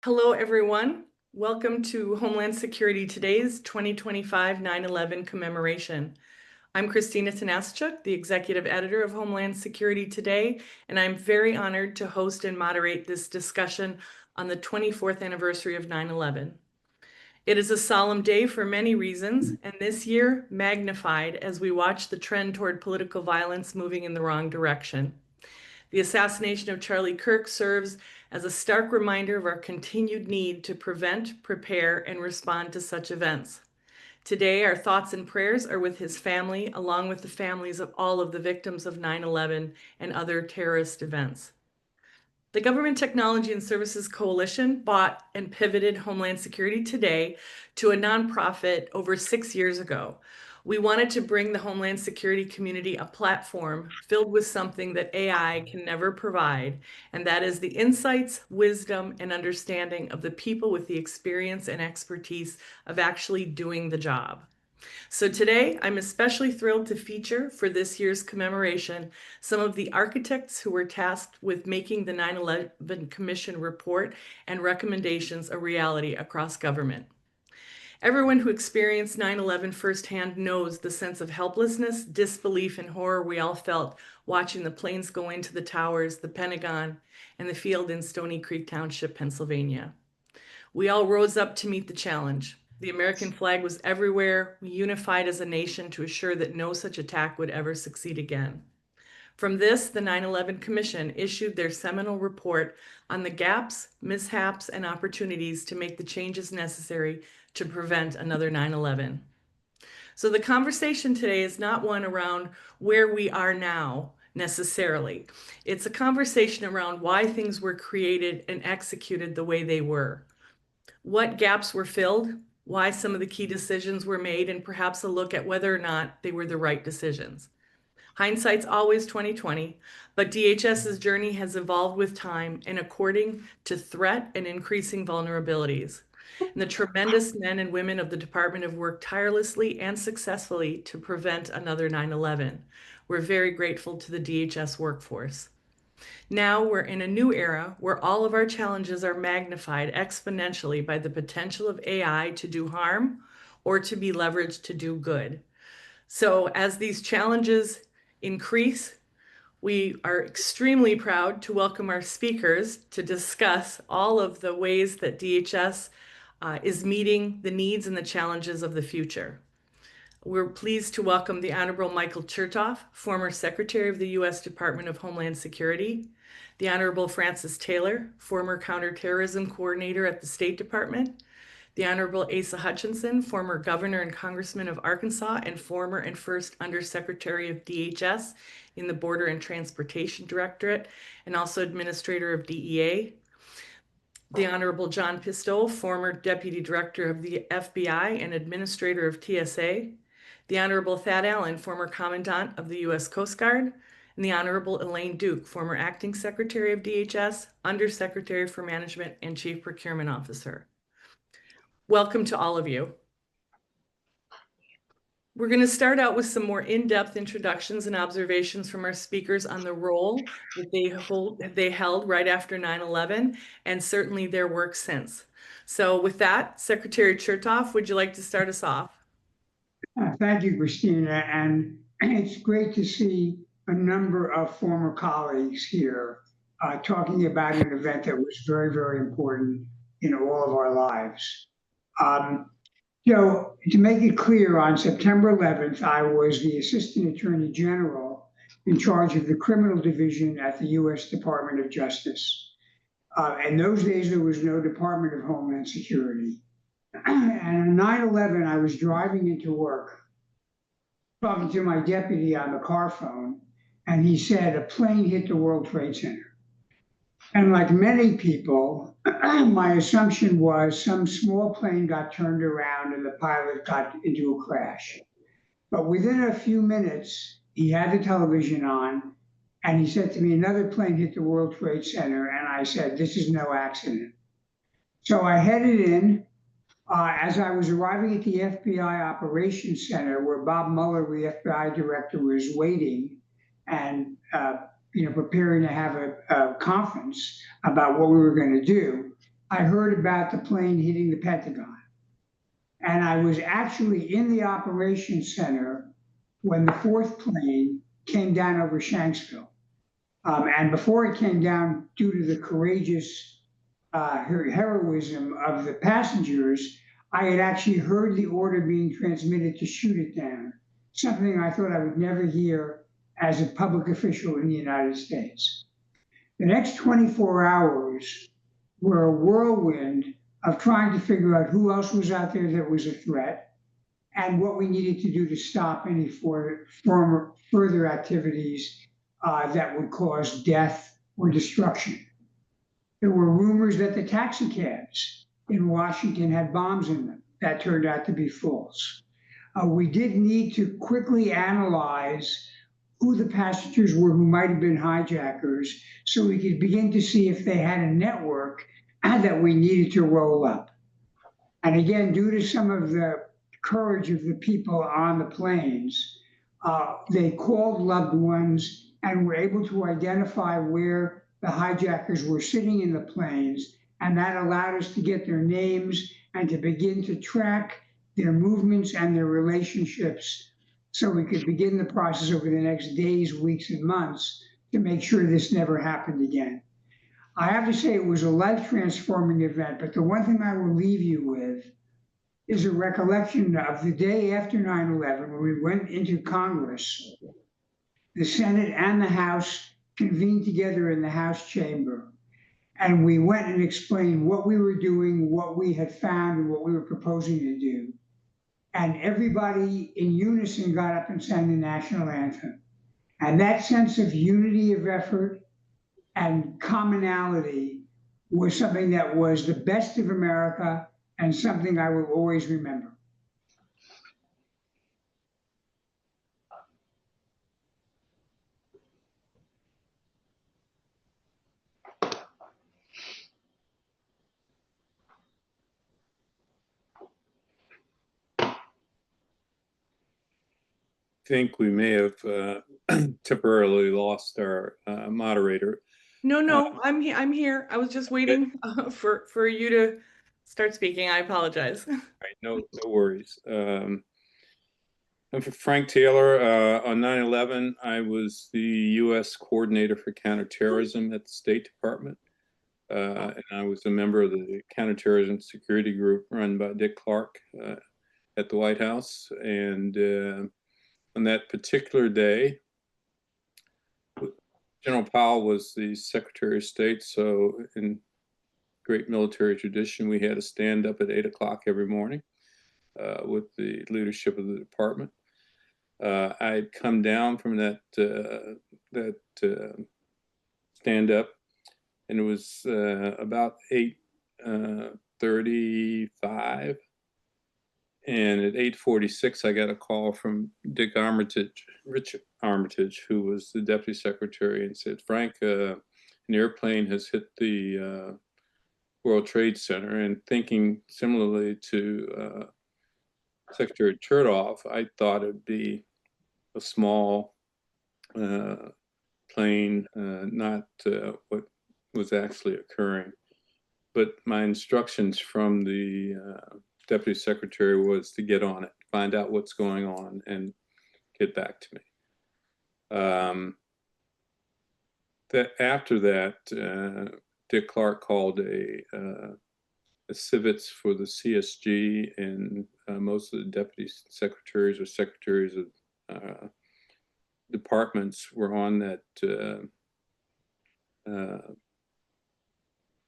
Hello, everyone. Welcome to Homeland Security Today's 2025 9/11 Commemoration. I'm Christina Tanaschuk, the Executive Editor of Homeland Security Today, and I'm very honored to host and moderate this discussion on the 24th anniversary of 9/11. It is a solemn day for many reasons, and this year magnified as we watch the trend toward political violence moving in the wrong direction. The assassination of Charlie Kirk serves as a stark reminder of our continued need to prevent, prepare, and respond to such events. Today, our thoughts and prayers are with his family, along with the families of all of the victims of 9/11 and other terrorist events. The Government Technology and Services Coalition bought and pivoted Homeland Security Today to a nonprofit over 6 years ago. We wanted to bring the Homeland Security community a platform filled with something that AI can never provide, and that is the insights, wisdom, and understanding of the people with the experience and expertise of actually doing the job. So today, I'm especially thrilled to feature for this year's commemoration some of the architects who were tasked with making the 9/11 Commission report and recommendations a reality across government. Everyone who experienced 9/11 firsthand knows the sense of helplessness, disbelief, and horror we all felt watching the planes go into the towers, the Pentagon, and the field in Stony Creek Township, Pennsylvania. We all rose up to meet the challenge. The American flag was everywhere. We unified as a nation to assure that no such attack would ever succeed again. From this, the 9/11 Commission issued their seminal report on the gaps, mishaps, and opportunities to make the changes necessary to prevent another 9/11. So the conversation today is not one around where we are now necessarily. It's a conversation around why things were created and executed the way they were. What gaps were filled, why some of the key decisions were made, and perhaps a look at whether or not they were the right decisions. Hindsight's always 2020, but DHS's journey has evolved with time and according to threat and increasing vulnerabilities. And the tremendous men and women of the department have worked tirelessly and successfully to prevent another 9/11. We're very grateful to the DHS workforce. Now we're in a new era where all of our challenges are magnified exponentially by the potential of AI to do harm or to be leveraged to do good. So as these challenges increase, we are extremely proud to welcome our speakers to discuss all of the ways that DHS is meeting the needs and the challenges of the future. We're pleased to welcome the Honorable Michael Chertoff, former Secretary of the U.S. Department of Homeland Security, the Honorable Francis Taylor, former Counterterrorism Coordinator at the State Department, the Honorable Asa Hutchinson, former Governor and Congressman of Arkansas and former and first Undersecretary of DHS in the Border and Transportation Directorate, and also Administrator of DEA, the Honorable John Pistow, former Deputy Director of the FBI and Administrator of TSA, the Honorable Thad Allen, former Commandant of the U.S. Coast Guard, and the Honorable Elaine Duke, former Acting Secretary of DHS, Undersecretary for Management, and Chief Procurement Officer. Welcome to all of you. We're going to start out with some more in-depth introductions and observations from our speakers on the role that they held right after 9/11 and certainly their work since. So with that, Secretary Chertoff, would you like to start us off? Thank you, Christina. And it's great to see a number of former colleagues here talking about an event that was very, very important in all of our lives. To make it clear, on September 11th, I was the Assistant Attorney General in charge of the Criminal Division at the U.S. Department of Justice. In those days, there was no Department of Homeland Security. And on 9/11, I was driving into work, talking to my deputy on the car phone, and he said, a plane hit the World Trade Center. And like many people, my assumption was some small plane got turned around and the pilot got into a crash. But within a few minutes, he had the television on, and he said to me, another plane hit the World Trade Center. And I said, this is no accident. So I headed in. As I was arriving at the FBI Operations Center, where Bob Mueller, the FBI director, was waiting and preparing to have a conference about what we were going to do, I heard about the plane hitting the Pentagon. And I was actually in the operations center when the fourth plane came down over Shanksville. And before it came down, due to the courageous heroism of the passengers, I had actually heard the order being transmitted to shoot it down, something I thought I would never hear as a public official in the United States. The next 24 hours were a whirlwind of trying to figure out who else was out there that was a threat and what we needed to do to stop any further activities that would cause death or destruction. There were rumors that the taxi cabs in Washington had bombs in them. That turned out to be false. We did need to quickly analyze who the passengers were who might have been hijackers so we could begin to see if they had a network that we needed to roll up. And again, due to some of the courage of the people on the planes, they called loved ones and were able to identify where the hijackers were sitting in the planes. And that allowed us to get their names and to begin to track their movements and their relationships so we could begin the process over the next days, weeks, and months to make sure this never happened again. I have to say it was a life-transforming event, but the one thing I will leave you with is a recollection of the day after 9/11 when we went into Congress. The Senate and the House convened together in the House chamber, and we went and explained what we were doing, what we had found, and what we were proposing to do. And everybody in unison got up and sang the national anthem. And that sense of unity of effort and commonality was something that was the best of America and something I will always remember. Think we may have temporarily lost our moderator. No, I'm here. I was just waiting for you to start speaking. I apologize. Right, no worries. I'm for Frank Taylor. On 9/11, I was the U.S. coordinator for counterterrorism at the State Department. And I was a member of the counterterrorism security group run by Dick Clark at the White House. And on that particular day, General Powell was the Secretary of State, so in great military tradition, we had to stand up at 8 o'clock every morning with the leadership of the department. I'd come down from that stand up, and it was about 8:35. And at 8:46, I got a call from Rich Armitage, who was the deputy secretary, and said, Frank, an airplane has hit the World Trade Center. And thinking similarly to Secretary Chertoff, I thought it'd be a small plane, not what was actually occurring. But my instructions from the deputy secretary was to get on it, find out what's going on, and get back to me. After that, Dick Clark called a civets for the CSG, and most of the deputy secretaries or secretaries of departments were on that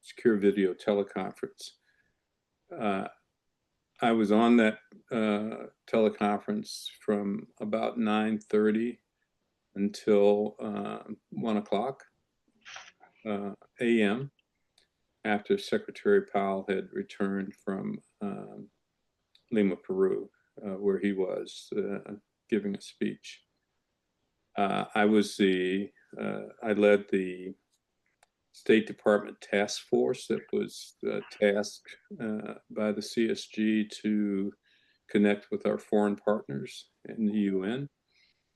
secure video teleconference. I was on that teleconference from about 9:30 until 1 o'clock a.m. after Secretary Powell had returned from Lima, Peru, where he was giving a speech. I led the State Department task force that was tasked by the CSG to connect with our foreign partners in the UN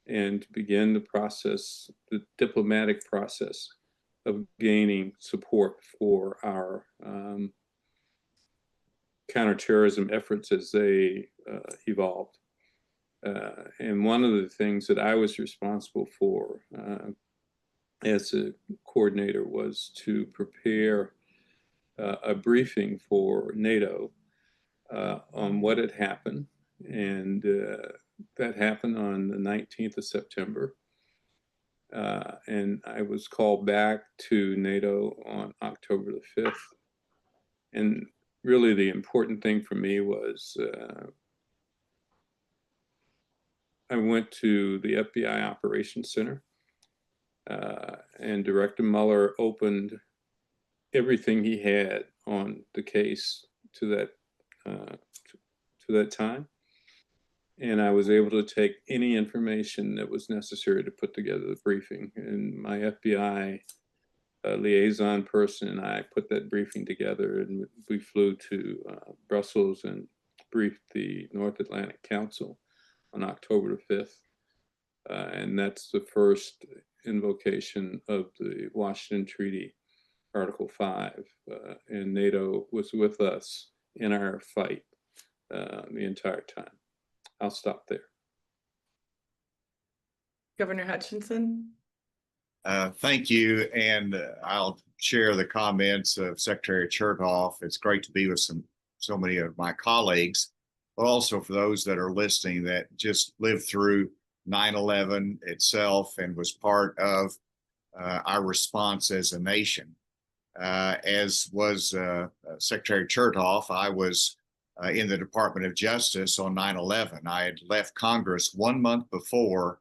and begin the process, the diplomatic process of gaining support for our counterterrorism efforts as they evolved. And one of the things that I was responsible for as a coordinator was to prepare a briefing for NATO on what had happened. And that happened on the 19th of September. And I was called back to NATO on October the 5th. And really the important thing for me was I went to the FBI Operations Center, and Director Mueller opened everything he had on the case to that time. And I was able to take any information that was necessary to put together the briefing. And my FBI liaison person and I put that briefing together, and we flew to Brussels and briefed the North Atlantic Council on October the 5th. And that's the first invocation of the Washington Treaty, Article 5. And NATO was with us in our fight the entire time. I'll stop there. Governor Hutchinson. Thank you, and I'll share the comments of Secretary Chertoff. It's great to be with so many of my colleagues, but also for those that are listening that just lived through 9/11 itself and was part of our response as a nation. As was Secretary Chertoff, I was in the Department of Justice on 9/11. I had left Congress 1 month before,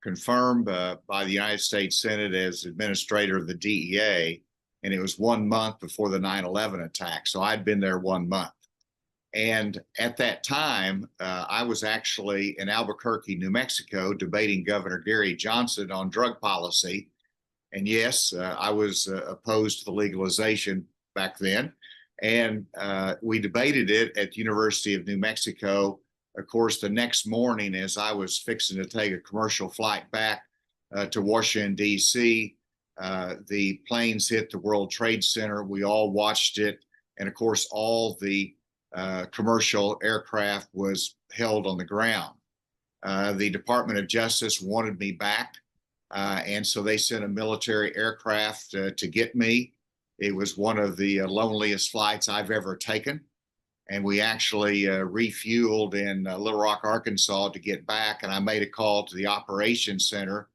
confirmed by the United States Senate as administrator of the DEA, and it was 1 month before the 9/11 attack. So I'd been there 1 month. And at that time, I was actually in Albuquerque, New Mexico, debating Governor Gary Johnson on drug policy. And yes, I was opposed to the legalization back then. And we debated it at the University of New Mexico. Of course, the next morning, as I was fixing to take a commercial flight back to Washington, D.C., the planes hit the World Trade Center. We all watched it. And of course, all the commercial aircraft was held on the ground. The Department of Justice wanted me back. And so they sent a military aircraft to get me. It was one of the loneliest flights I've ever taken. And we actually refueled in Little Rock, Arkansas to get back. And I made a call to the Operations Center.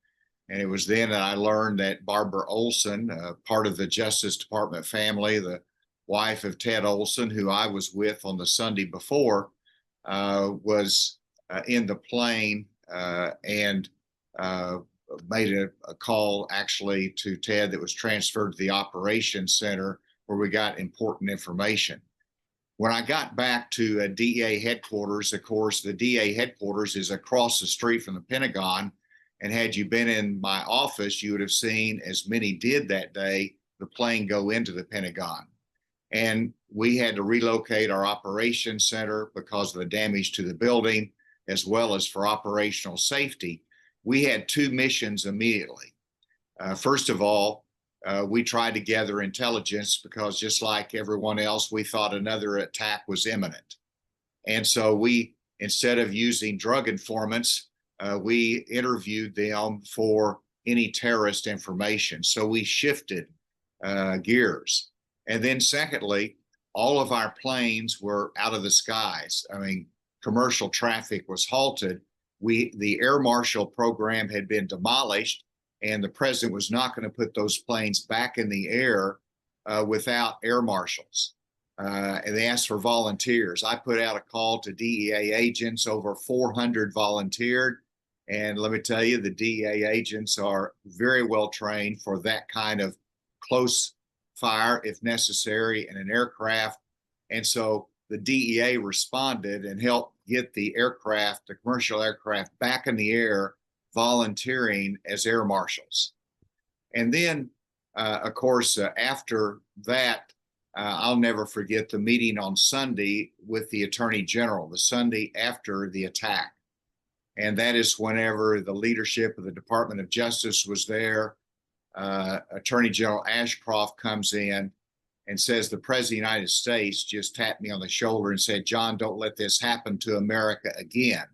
And it was then that I learned that Barbara Olson, part of the Justice Department family, the wife of Ted Olson, who I was with on the Sunday before, was in the plane and made a call actually to Ted that was transferred to the Operations Center, where we got important information. When I got back to DEA headquarters, of course, the DEA headquarters is across the street from the Pentagon. And had you been in my office, you would have seen, as many did that day, the plane go into the Pentagon. And we had to relocate our operations center because of the damage to the building, as well as for operational safety. We had two missions immediately. First of all, we tried to gather intelligence because, just like everyone else, we thought another attack was imminent. And so we, instead of using drug informants, we interviewed them for any terrorist information. So we shifted gears. And then secondly, all of our planes were out of the skies. I mean, commercial traffic was halted. The air marshal program had been demolished, and the president was not going to put those planes back in the air without air marshals. And they asked for volunteers. I put out a call to DEA agents. Over 400 volunteered. And let me tell you, the DEA agents are very well trained for that kind of close fire, if necessary, in an aircraft. And so the DEA responded and helped get the aircraft, the commercial aircraft, back in the air, volunteering as air marshals. And then, of course, after that, I'll never forget the meeting on Sunday with the Attorney General, the Sunday after the attack. And that is whenever the leadership of the Department of Justice was there. Attorney General Ashcroft comes in, and says the President of the United States just tapped me on the shoulder and said, John, don't let this happen to America again.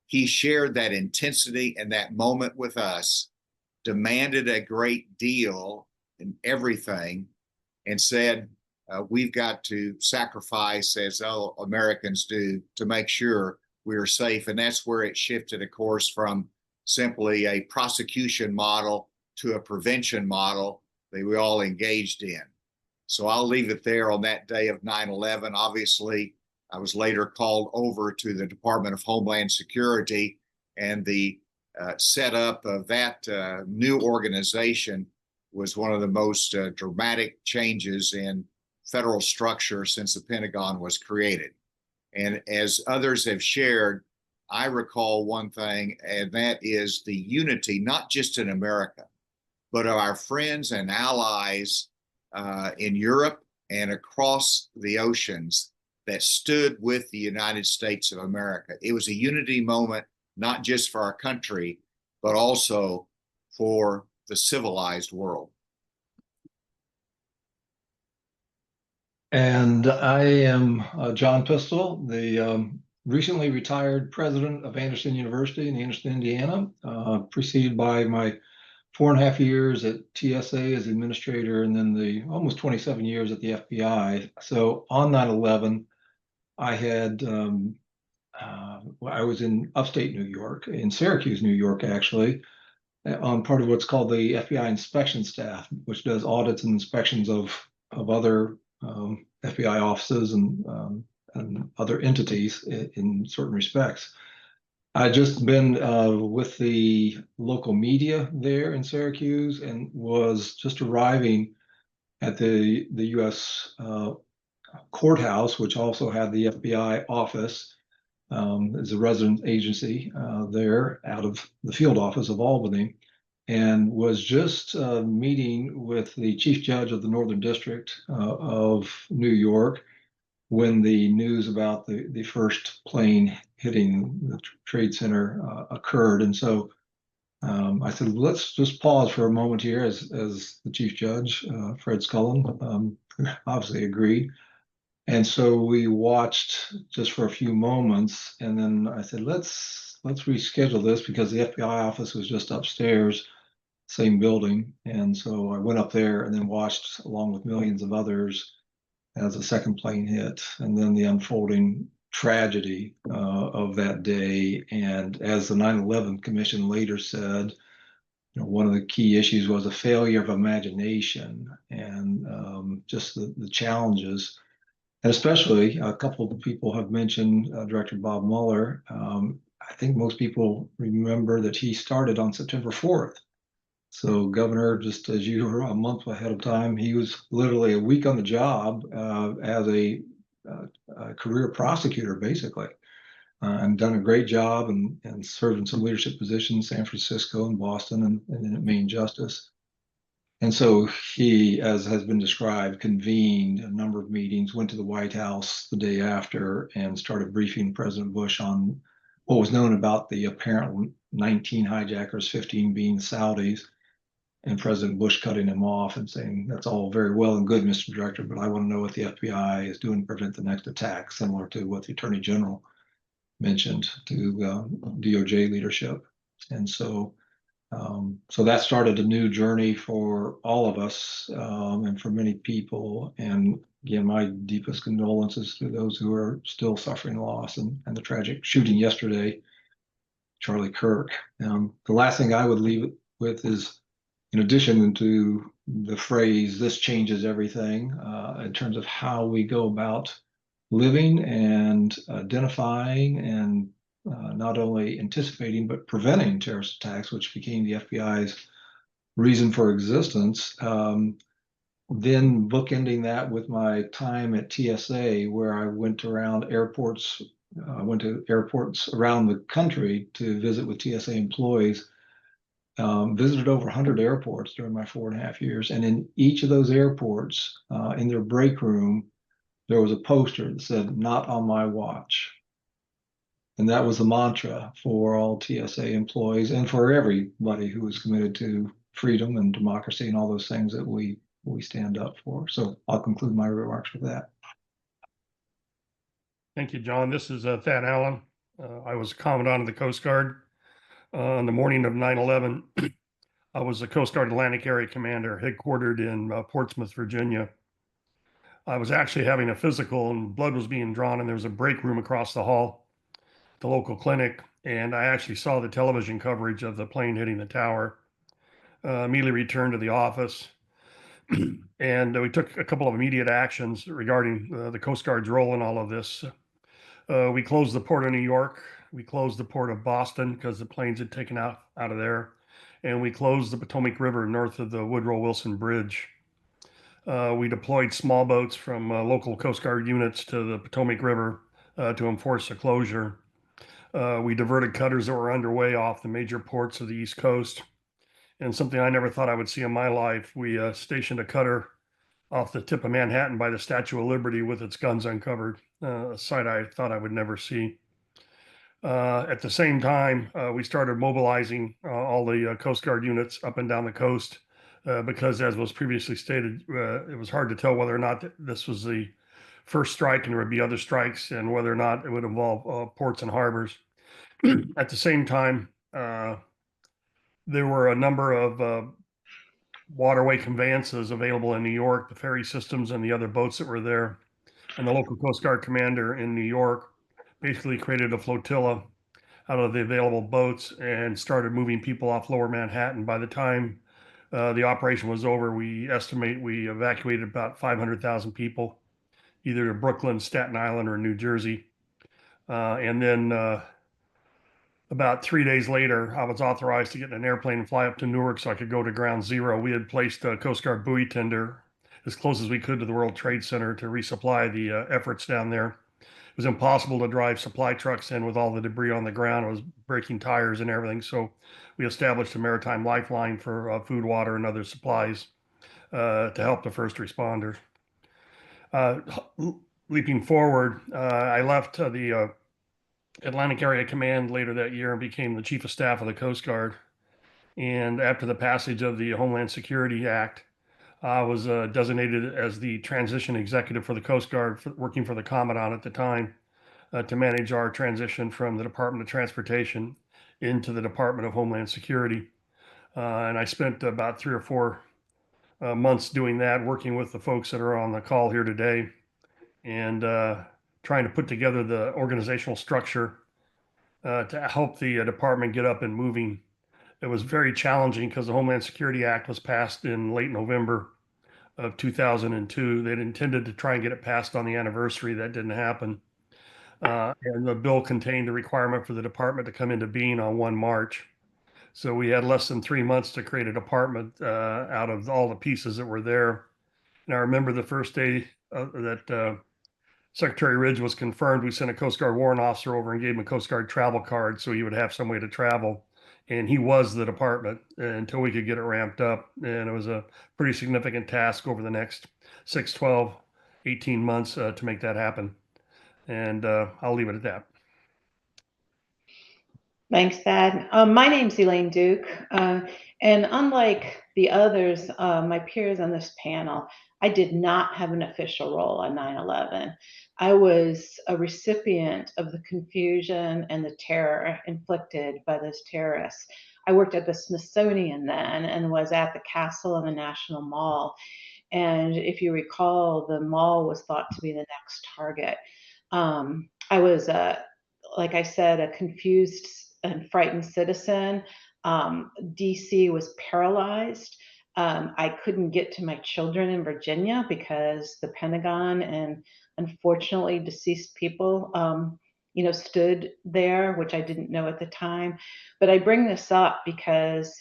He shared that intensity and that moment with us, demanded a great deal in everything, and said, we've got to sacrifice, as all Americans do, to make sure we are safe. And that's where it shifted, of course, from simply a prosecution model to a prevention model that we all engaged in. So I'll leave it there on that day of 9/11. Obviously, I was later called over to the Department of Homeland Security, and the setup of that new organization was one of the most dramatic changes in federal structure since the Pentagon was created. And as others have shared, I recall one thing, and that is the unity, not just in America, but of our friends and allies in Europe and across the oceans that stood with the United States of America. It was a unity moment, not just for our country, but also for the civilized world. And I am John Pistol, the recently retired president of Anderson University in Anderson, Indiana, preceded by my 4.5 years at TSA as administrator, and then the almost 27 years at the FBI. So on 9/11, I had I was in upstate New York, in Syracuse, New York, actually, on part of what's called the FBI inspection staff, which does audits and inspections of other FBI offices and other entities in certain respects. I'd just been with the local media there in Syracuse and was just arriving at the U.S. Courthouse, which also had the FBI office as a resident agency there out of the field office of Albany, and was just meeting with the chief judge of the Northern District of New York when the news about the first plane hitting the Trade Center occurred. And so I said, let's just pause for a moment here, as the chief judge, Fred Scullin, obviously agreed. And so we watched just for a few moments, and then I said, let's reschedule this, because the FBI office was just upstairs, same building. And so I went up there and then watched, along with millions of others, as a second plane hit, and then the unfolding tragedy of that day. And as the 9/11 Commission later said, one of the key issues was a failure of imagination, and just the challenges. And especially, a couple of people have mentioned Director Bob Mueller. I think most people remember that he started on September 4th. So Governor, just as you were a month ahead of time, he was literally a week on the job as a career prosecutor, basically, and done a great job, and served in some leadership positions, San Francisco and Boston, and then at Maine Justice. And so he, as has been described, convened a number of meetings, went to the White House the day after, and started briefing President Bush on what was known about the apparent 19 hijackers, 15 being Saudis, and President Bush cutting him off and saying, that's all very well and good, Mr. Director, but I want to know what the FBI is doing to prevent the next attack, similar to what the Attorney General mentioned to DOJ leadership. And so that started a new journey for all of us, and for many people. And again, my deepest condolences to those who are still suffering loss, and the tragic shooting yesterday, Charlie Kirk. The last thing I would leave it with is, in addition to the phrase, this changes everything, in terms of how we go about living and identifying and not only anticipating, but preventing terrorist attacks, which became the FBI's reason for existence. Then bookending that with my time at TSA, where I went around airports, went to airports around the country to visit with TSA employees. Visited over 100 airports during my 4.5 years. And in each of those airports, in their break room, there was a poster that said, "Not on my watch." And that was the mantra for all TSA employees, and for everybody who was committed to freedom and democracy and all those things that we we stand up for. So I'll conclude my remarks with that. Thank you, John. This is Thad Allen. I was Commandant of the Coast Guard on the morning of 9/11. I was the Coast Guard Atlantic Area Commander, headquartered in Portsmouth, Virginia. I was actually having a physical and blood was being drawn, and there was a break room across the hall, the local clinic, and I actually saw the television coverage of the plane hitting the tower. Immediately returned to the office, and we took a couple of immediate actions regarding the Coast Guard's role in all of this. We closed the port of New York. We closed the port of Boston because the planes had taken out of there. And we closed the Potomac River north of the Woodrow Wilson Bridge. We deployed small boats from local Coast Guard units to the Potomac River to enforce the closure. We diverted cutters that were underway off the major ports of the East Coast. And something I never thought I would see in my life, we stationed a cutter off the tip of Manhattan by the Statue of Liberty with its guns uncovered, a sight I thought I would never see. At the same time, we started mobilizing all the Coast Guard units up and down the coast because, as was previously stated, it was hard to tell whether or not this was the first strike and there would be other strikes and whether or not it would involve ports and harbors. At the same time, there were a number of waterway conveyances available in New York, the ferry systems and the other boats that were there. And the local Coast Guard commander in New York basically created a flotilla out of the available boats and started moving people off lower Manhattan. By the time the operation was over, we estimate we evacuated about 500,000 people, either to Brooklyn, Staten Island, or New Jersey. And then about 3 days later, I was authorized to get in an airplane and fly up to Newark so I could go to ground zero. We had placed a Coast Guard buoy tender as close as we could to the World Trade Center to resupply the efforts down there. It was impossible to drive supply trucks in with all the debris on the ground. It was breaking tires and everything. So we established a maritime lifeline for food, water, and other supplies to help the first responders. Leaping forward, I left the Atlantic Area Command later that year and became the Chief of Staff of the Coast Guard. And after the passage of the Homeland Security Act, I was designated as the transition executive for the Coast Guard, working for the Commandant at the time, to manage our transition from the Department of Transportation into the Department of Homeland Security. And I spent about 3 or 4 months doing that, working with the folks that are on the call here today and trying to put together the organizational structure to help the department get up and moving. It was very challenging because the Homeland Security Act was passed in late November of 2002. They'd intended to try and get it passed on the anniversary. That didn't happen. And the bill contained a requirement for the department to come into being on 1 March. So we had less than 3 months to create a department out of all the pieces that were there. And I remember the first day that Secretary Ridge was confirmed, we sent a Coast Guard warrant officer over and gave him a Coast Guard travel card so he would have some way to travel. And he was the department until we could get it ramped up. And it was a pretty significant task over the next 6, 12, 18 months to make that happen. And I'll leave it at that. Thanks, Thad. My name's Elaine Duke, and unlike the others, my peers on this panel, I did not have an official role on 9/11. I was a recipient of the confusion and the terror inflicted by those terrorists. I worked at the Smithsonian then and was at the castle and the National Mall. And if you recall, the mall was thought to be the next target. I was, like I said, a confused and frightened citizen. DC was paralyzed. I couldn't get to my children in Virginia because the Pentagon and unfortunately deceased people, stood there, which I didn't know at the time. But I bring this up because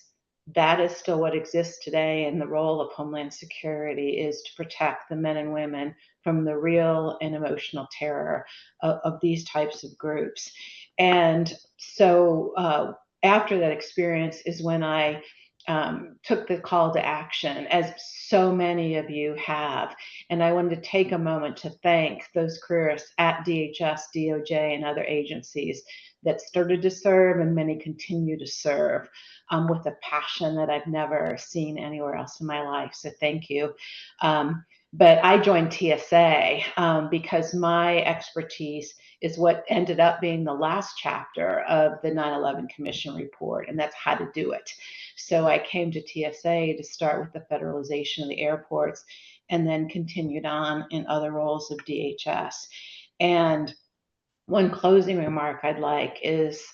that is still what exists today, and the role of Homeland Security is to protect the men and women from the real and emotional terror of these types of groups. And so after that experience is when I took the call to action, as so many of you have. And I wanted to take a moment to thank those careerists at DHS, DOJ, and other agencies that started to serve, and many continue to serve with a passion that I've never seen anywhere else in my life. So thank you. But I joined TSA because my expertise is what ended up being the last chapter of the 9/11 Commission report, and that's how to do it. So I came to TSA to start with the federalization of the airports, and then continued on in other roles of DHS. And one closing remark I'd like is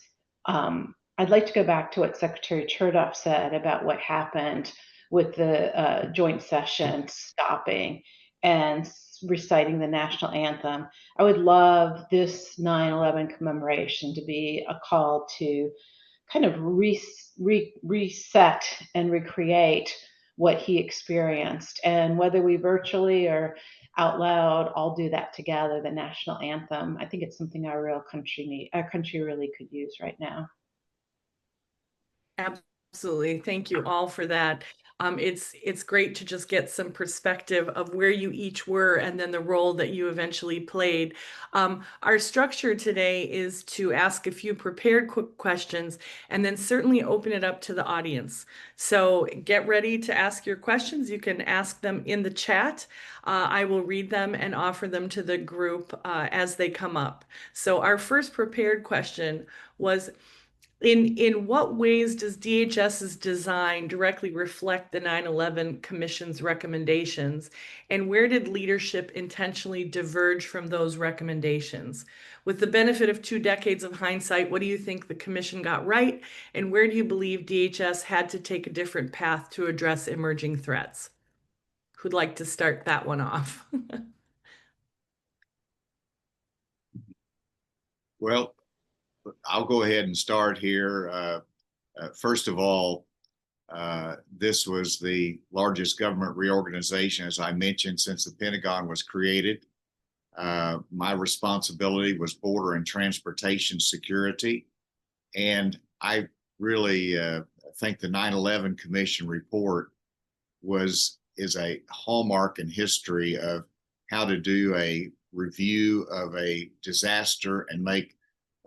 I'd like to go back to what Secretary Chertoff said about what happened with the joint session stopping and reciting the national anthem. I would love this 9/11 commemoration to be a call to kind of reset and recreate what he experienced. And whether we virtually or out loud all do that together, the national anthem, I think it's something our country really could use right now. Absolutely. Thank you all for that. It's great to just get some perspective of where you each were and then the role that you eventually played. Our structure today is to ask a few prepared quick questions and then certainly open it up to the audience. So get ready to ask your questions. You can ask them in the chat. I will read them and offer them to the group as they come up. So our first prepared question was, in what ways does DHS's design directly reflect the 9/11 Commission's recommendations, and where did leadership intentionally diverge from those recommendations? With the benefit of 2 decades of hindsight, what do you think the Commission got right, and where do you believe DHS had to take a different path to address emerging threats? Who'd like to start that one off? Well, I'll go ahead and start here. First of all, this was the largest government reorganization, as I mentioned, since the Pentagon was created. My responsibility was border and transportation security. And I really think the 9/11 Commission report is a hallmark in history of how to do a review of a disaster and make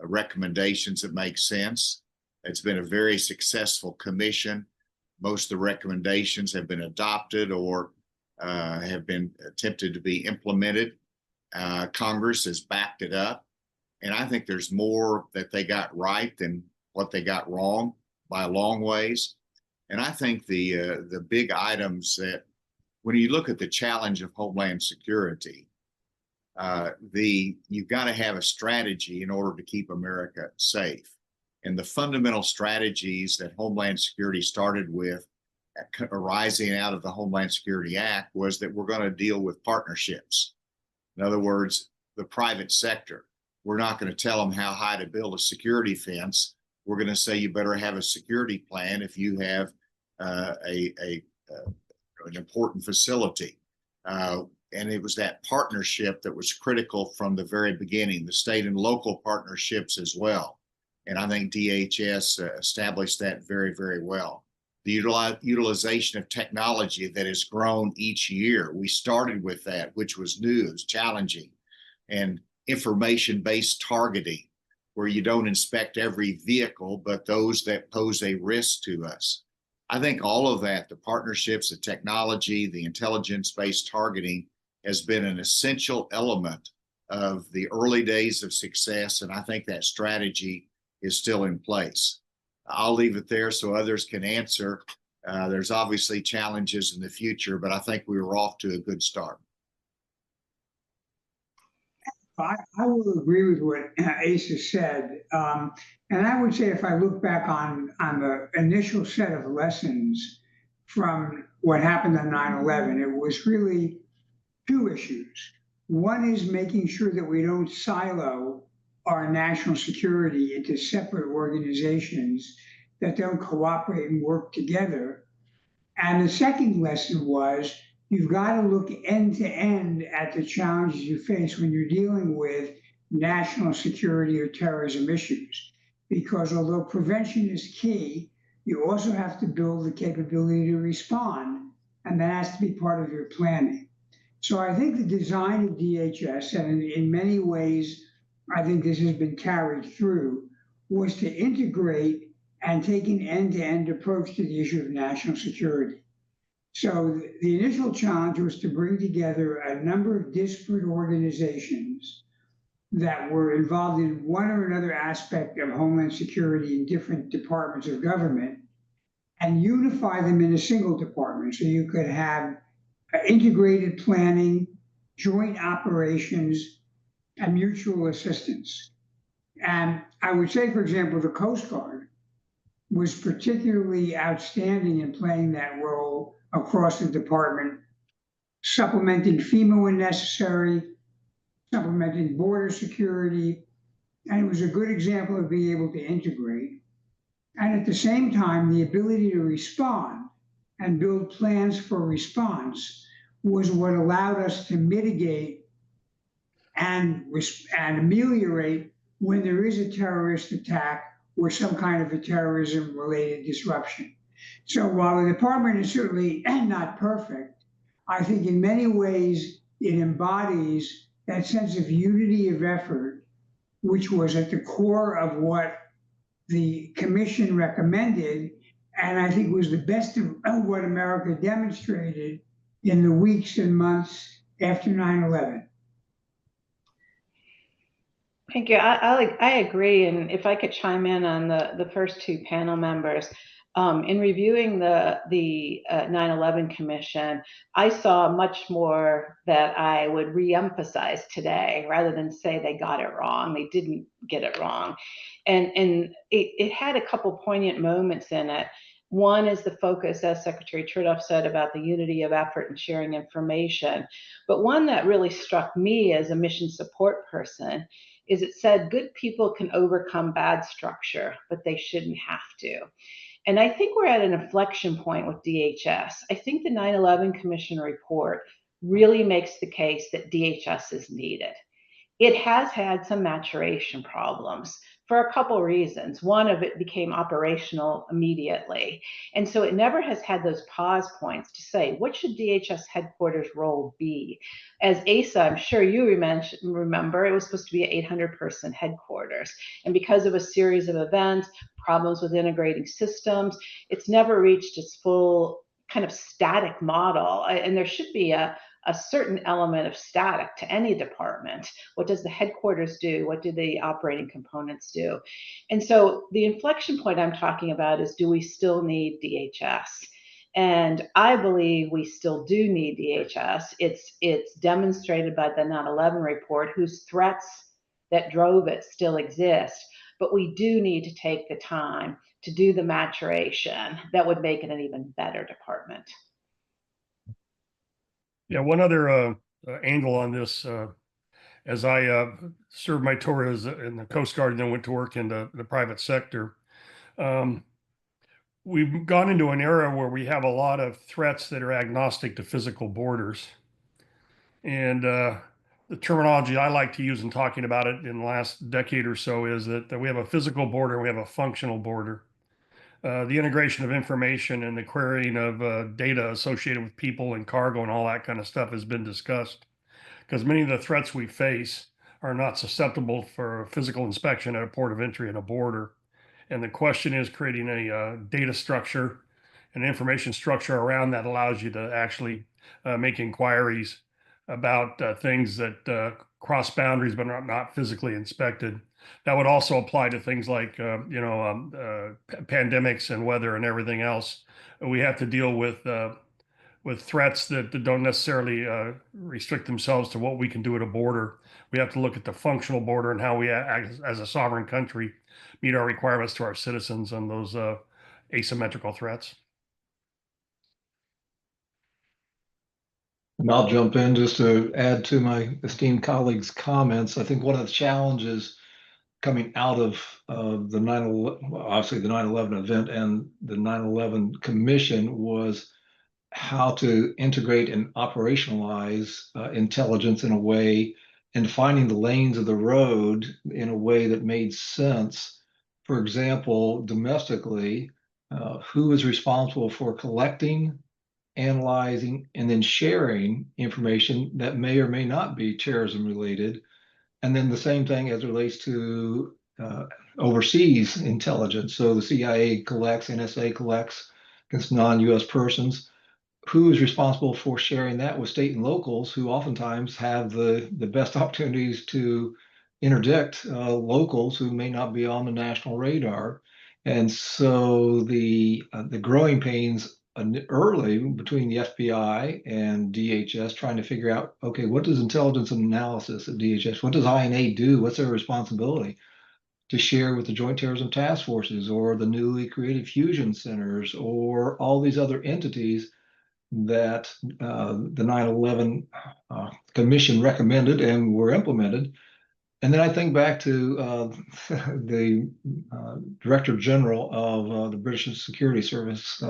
recommendations that make sense. It's been a very successful commission. Most of the recommendations have been adopted or have been attempted to be implemented. Congress has backed it up. And I think there's more that they got right than what they got wrong by a long ways. And I think the big items that, when you look at the challenge of Homeland Security, you've got to have a strategy in order to keep America safe. And the fundamental strategies that Homeland Security started with, arising out of the Homeland Security Act, was that we're going to deal with partnerships. In other words, the private sector. We're not going to tell them how high to build a security fence. We're going to say you better have a security plan if you have an important facility. And it was that partnership that was critical from the very beginning, the state and local partnerships as well. And I think DHS established that very, very well. The utilization of technology that has grown each year. We started with that, which was new, it was challenging. And information-based targeting, where you don't inspect every vehicle, but those that pose a risk to us. I think all of that, the partnerships, the technology, the intelligence-based targeting, has been an essential element of the early days of success. And I think that strategy is still in place. I'll leave it there so others can answer. There's obviously challenges in the future, but I think we were off to a good start. I will agree with what Asa said. And I would say, if I look back on the initial set of lessons from what happened on 9/11, it was really 2 issues. One is making sure that we don't silo our national security into separate organizations that don't cooperate and work together. And the second lesson was, you've got to look end to end at the challenges you face when you're dealing with national security or terrorism issues. Because although prevention is key, you also have to build the capability to respond, and that has to be part of your planning. So I think the design of DHS, and in many ways, I think this has been carried through, was to integrate and take an end-to-end approach to the issue of national security. So the initial challenge was to bring together a number of disparate organizations that were involved in one or another aspect of Homeland Security in different departments of government and unify them in a single department. So you could have integrated planning, joint operations, and mutual assistance. And I would say, for example, the Coast Guard was particularly outstanding in playing that role across the department, supplementing FEMA when necessary, supplementing border security, and it was a good example of being able to integrate. And at the same time, the ability to respond and build plans for response was what allowed us to mitigate and ameliorate when there is a terrorist attack or some kind of a terrorism related disruption. So while the department is certainly not perfect, I think in many ways it embodies that sense of unity of effort, which was at the core of what the commission recommended, and I think was the best of what America demonstrated in the weeks and months after 9/11. Thank you. I agree. And if I could chime in on the first two panel members, in reviewing the 9/11 Commission, I saw much more that I would reemphasize today rather than say they got it wrong. They didn't get it wrong. And it had a couple poignant moments in it. One is the focus, as Secretary Chertoff said, about the unity of effort and sharing information. But one that really struck me as a mission support person is it said good people can overcome bad structure, but they shouldn't have to. And I think we're at an inflection point with DHS. I think the 9/11 Commission report really makes the case that DHS is needed. It has had some maturation problems for a couple reasons. One of it became operational immediately. And so it never has had those pause points to say, what should DHS headquarters role be? As ASA, I'm sure you remember, it was supposed to be an 800-person headquarters. And because of a series of events, problems with integrating systems, it's never reached its full kind of static model. And there should be a certain element of static to any department. What does the headquarters do? What do the operating components do? And so the inflection point I'm talking about is, do we still need DHS? And I believe we still do need DHS. It's demonstrated by the 9/11 report, whose threats that drove it still exist. But we do need to take the time to do the maturation that would make it an even better department. Yeah, one other angle on this, as I served my tour in the Coast Guard and then went to work in the private sector, we've gone into an era where we have a lot of threats that are agnostic to physical borders. And the terminology I like to use in talking about it in the last decade or so is that we have a physical border, we have a functional border. The integration of information and the querying of data associated with people and cargo and all that kind of stuff has been discussed, because many of the threats we face are not susceptible for physical inspection at a port of entry and a border. And the question is creating a data structure, an information structure around that allows you to actually make inquiries about things that cross boundaries but are not physically inspected. That would also apply to things like pandemics and weather and everything else. We have to deal with threats that don't necessarily restrict themselves to what we can do at a border. We have to look at the functional border and how we, as a sovereign country, meet our requirements to our citizens on those asymmetrical threats. And I'll jump in just to add to my esteemed colleagues' comments. I think one of the challenges coming out of the 9/11, obviously the 9/11 event and the 9/11 Commission, was how to integrate and operationalize intelligence in a way, and finding the lanes of the road in a way that made sense. For example, domestically, who is responsible for collecting, analyzing, and then sharing information that may or may not be terrorism related. And then the same thing as it relates to overseas intelligence. So the CIA collects, NSA collects against non-US persons. Who is responsible for sharing that with state and locals who oftentimes have the best opportunities to interdict locals who may not be on the national radar? And so the growing pains early between the FBI and DHS trying to figure out, okay, what does intelligence and analysis at DHS, what does INA do? What's their responsibility to share with the Joint Terrorism Task Forces or the newly created fusion centers or all these other entities that the 9/11 Commission recommended and were implemented. And then I think back to the Director General of the British Security Service,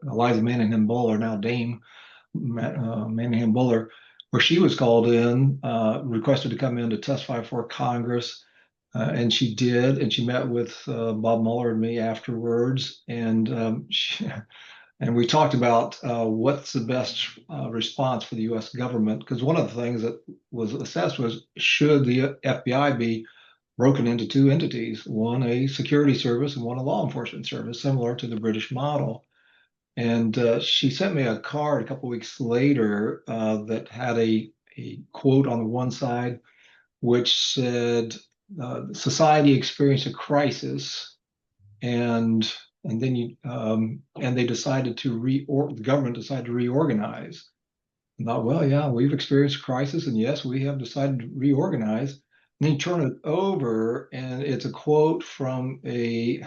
Eliza Manningham Buller, now Dame Manningham Buller, where she was called in, requested to come in to testify before Congress. And she did, and she met with Bob Mueller and me afterwards, and and we talked about what's the best response for the U.S. government, because one of the things that was assessed was, should the FBI be broken into two entities, one a security service and one a law enforcement service, similar to the British model. And she sent me a card a couple of weeks later that had a quote on the one side, which said, society experienced a crisis, and then and they decided to the government decided to reorganize. And thought, well, yeah, we've experienced a crisis, and yes, we have decided to reorganize. And then you turn it over, and it's a quote from a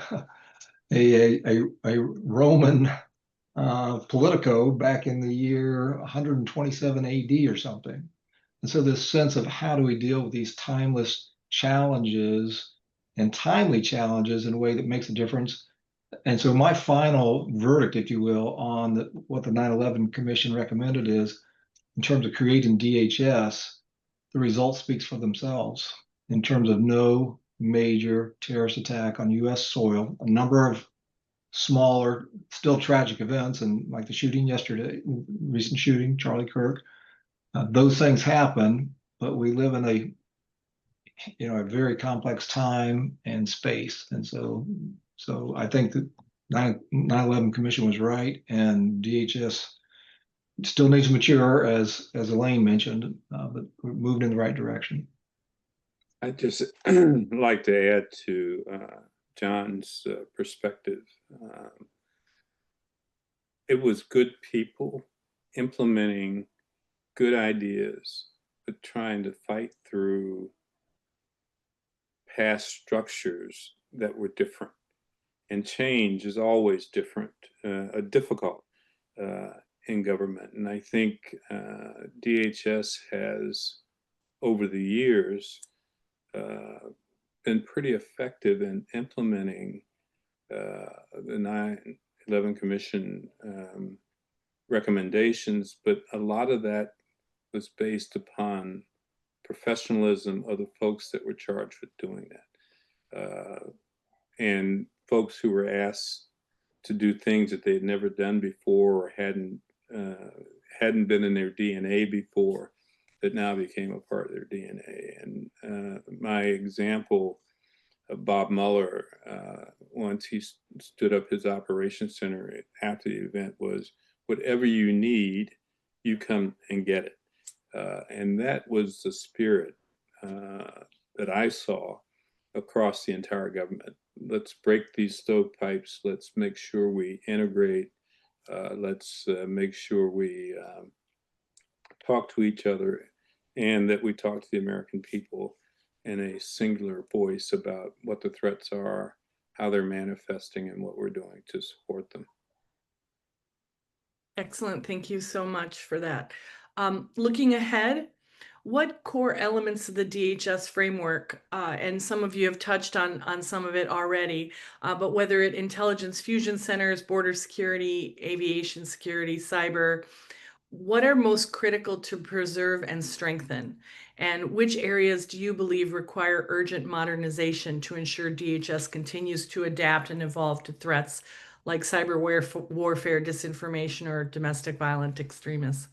Roman Politico back in the year 127 AD or something. And so this sense of how do we deal with these timeless challenges and timely challenges in a way that makes a difference. And so my final verdict, if you will, on what the 9/11 Commission recommended is, in terms of creating DHS, the results speaks for themselves in terms of no major terrorist attack on US soil, a number of smaller, still tragic events, and like the shooting yesterday, recent shooting, Charlie Kirk, those things happen, but we live in a very complex time and space. And so I think that 9/11 Commission was right, and DHS still needs to mature, as Elaine mentioned, but we're moving in the right direction. I just like to add to John's perspective. It was good people implementing good ideas, but trying to fight through past structures that were different. And change is always different, difficult in government. And I think DHS has, over the years, been pretty effective in implementing the 9/11 Commission recommendations, but a lot of that was based upon professionalism of the folks that were charged with doing that. And folks who were asked to do things that they had never done before or hadn't been in their DNA before, that now became a part of their DNA. And my example of Bob Mueller, once he stood up his operations center after the event, was, whatever you need, you come and get it. And that was the spirit that I saw across the entire government. Let's break these stovepipes. Let's make sure we integrate. Let's make sure we talk to each other, and that we talk to the American people in a singular voice about what the threats are, how they're manifesting, and what we're doing to support them. Excellent. Thank you so much for that. Looking ahead, what core elements of the DHS framework, and some of you have touched on some of it already, but whether it intelligence fusion centers, border security, aviation security, cyber, What are most critical to preserve and strengthen? And which areas do you believe require urgent modernization to ensure DHS continues to adapt and evolve to threats like cyber warfare, disinformation, or domestic violent extremists?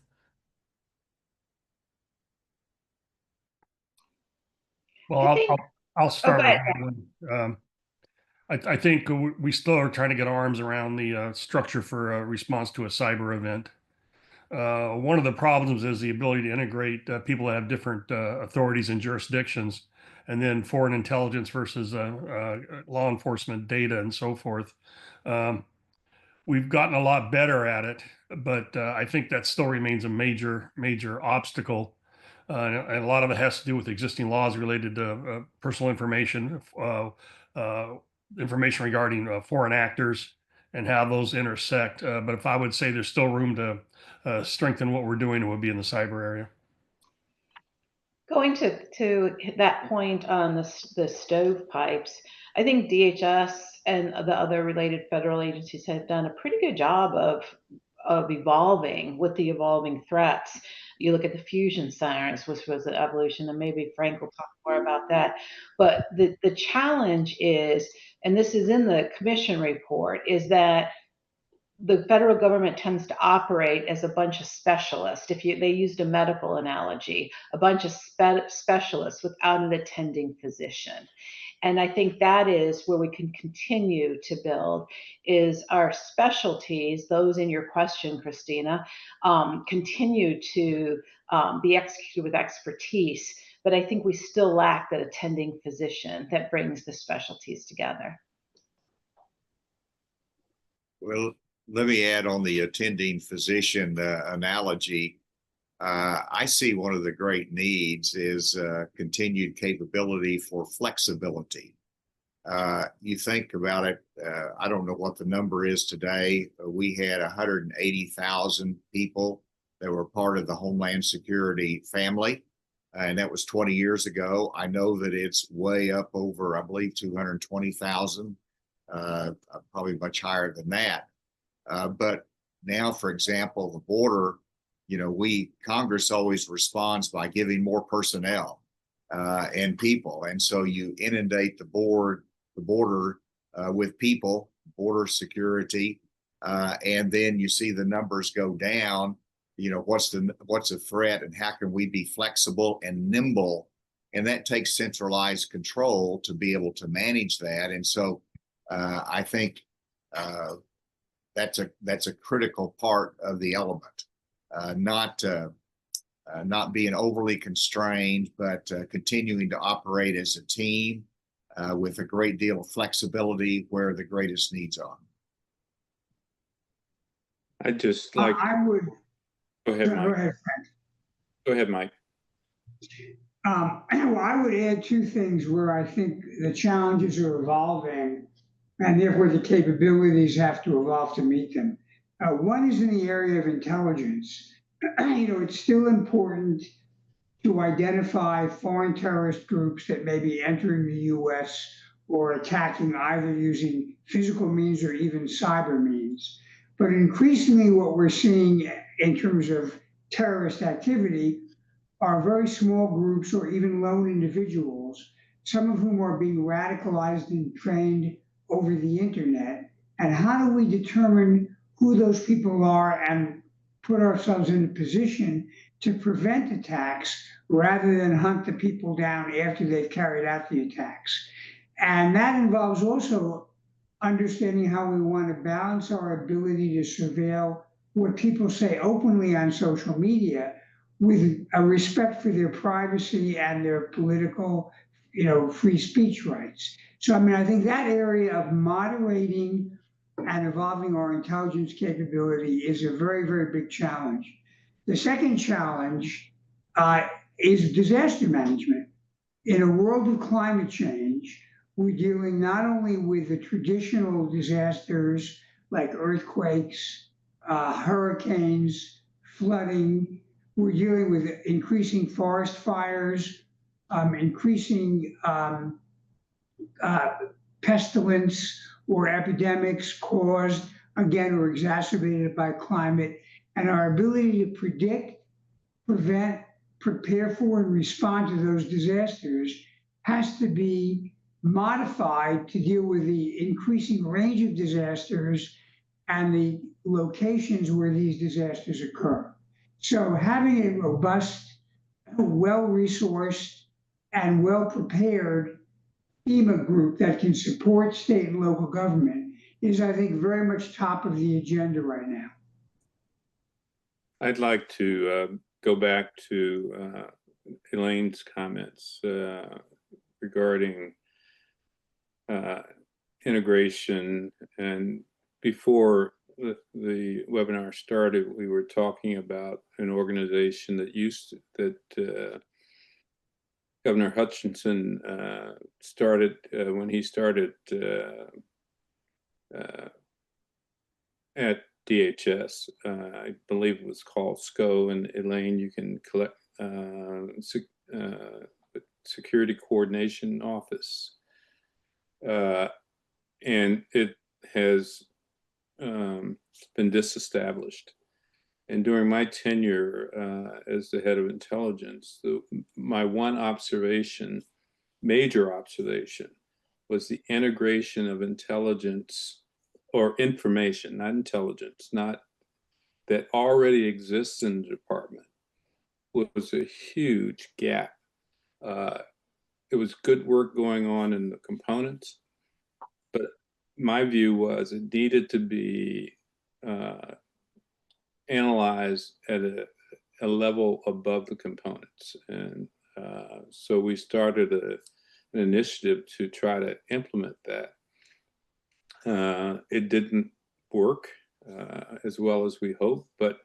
Well, I think, I'll start go with ahead. that one. I think we still are trying to get our arms around the structure for a response to a cyber event. One of the problems is the ability to integrate people that have different authorities and jurisdictions, and then foreign intelligence versus law enforcement data and so forth. Um, we've gotten a lot better at it, but I think that still remains a major obstacle. And a lot of it has to do with existing laws related to personal information, information regarding foreign actors and how those intersect. But if I would say there's still room to strengthen what we're doing, it would be in the cyber area. Going to that point on the stovepipes, I think DHS and the other related federal agencies have done a pretty good job of evolving with the evolving threats. You look at the fusion sirens, which was an evolution, and maybe Frank will talk more about that. But the challenge is, and this is in the commission report, is that the federal government tends to operate as a bunch of specialists. They used a medical analogy, a bunch of specialists without an attending physician. And I think that is where we can continue to build is our specialties, those in your question, Christina, continue to be executed with expertise. But I think we still lack that attending physician that brings the specialties together. Well, let me add on the attending physician analogy. I see one of the great needs is continued capability for flexibility. You think about it, I don't know what the number is today. We had 180,000 people that were part of the Homeland Security family, and that was 20 years ago. I know that it's way up over, I believe, 220,000, probably much higher than that. But now, for example, the border, Congress always responds by giving more personnel and people. And so you inundate the border with people, border security, and then you see the numbers go down. What's the threat and how can we be flexible and nimble? And that takes centralized control to be able to manage that. And so I think that's a critical part of the element, not being overly constrained, but continuing to operate as a team with a great deal of flexibility where the greatest needs are. I just like. I would. Go ahead, Mike. Go ahead, Frank. Go ahead, Mike. Well, I would add two things where I think the challenges are evolving and therefore the capabilities have to evolve to meet them. One is in the area of intelligence. It's still important to identify foreign terrorist groups that may be entering the US or attacking either using physical means or even cyber means. But increasingly what we're seeing in terms of terrorist activity are very small groups or even lone individuals, some of whom are being radicalized and trained over the internet. And how do we determine who those people are and put ourselves in a position to prevent attacks rather than hunt the people down after they've carried out the attacks? And that involves also understanding how we want to balance our ability to surveil what people say openly on social media with a respect for their privacy and their political, free speech rights. So, I think that area of moderating and evolving our intelligence capability is a very, very big challenge. The second challenge is disaster management. In a world of climate change, we're dealing not only with the traditional disasters like earthquakes, hurricanes, flooding. We're dealing with increasing forest fires, increasing pestilence or epidemics caused, again, or exacerbated by climate. And our ability to predict, prevent, prepare for, and respond to those disasters has to be modified to deal with the increasing range of disasters and the locations where these disasters occur. So having a robust, well-resourced, and well-prepared FEMA group that can support state and local government is, I think, very much top of the agenda right now. I'd like to go back to Elaine's comments regarding integration. And before the webinar started, we were talking about an organization that Governor Hutchinson started when he started at DHS. I believe it was called SCO, and Elaine, you can collect Security Coordination Office. And it has been disestablished. And during my tenure as the head of intelligence, my one major observation, was the integration of intelligence or information, not intelligence, not that already exists in the department, was a huge gap. It was good work going on in the components, but my view was it needed to be analyzed at a level above the components. And so we started an initiative to try to implement that. It didn't work as well as we hoped, but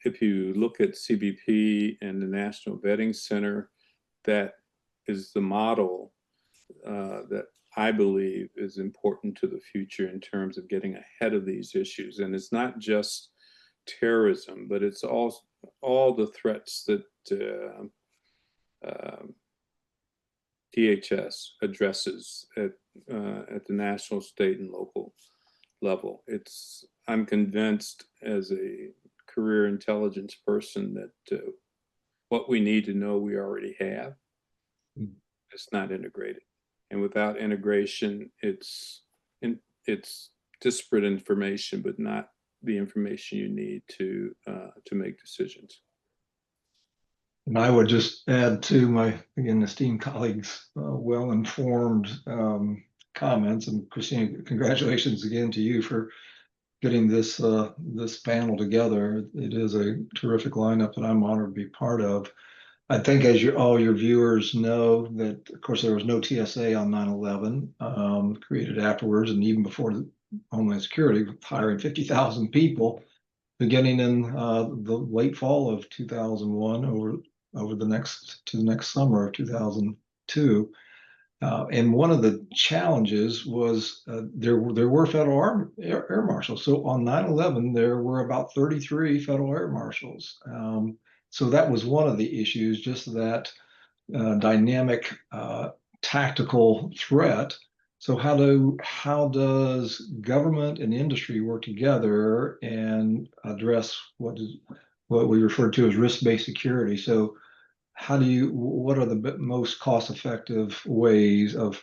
if you look at CBP and the National Vetting Center, that is the model that I believe is important to the future in terms of getting ahead of these issues. And it's not just terrorism, but it's all the threats that DHS addresses at the national, state, and local level. I'm convinced as a career intelligence person that what we need to know we already have. It's not integrated. And without integration, it's disparate information, but not the information you need to make decisions. And I would just add to my, again, esteemed colleagues' well-informed comments. And Christina, congratulations again to you for getting this panel together. It is a terrific lineup that I'm honored to be part of. I think, as all your viewers know, that of course there was no TSA on 9/11, created afterwards, and even before the Homeland Security, hiring 50,000 people, beginning in the late fall of 2001 over the next summer of 2002. And one of the challenges was there were federal air marshals. So on 9/11, there were about 33 federal air marshals. So that was one of the issues, just that dynamic tactical threat. So how does government and industry work together and address what we refer to as risk-based security? So what are the most cost-effective ways of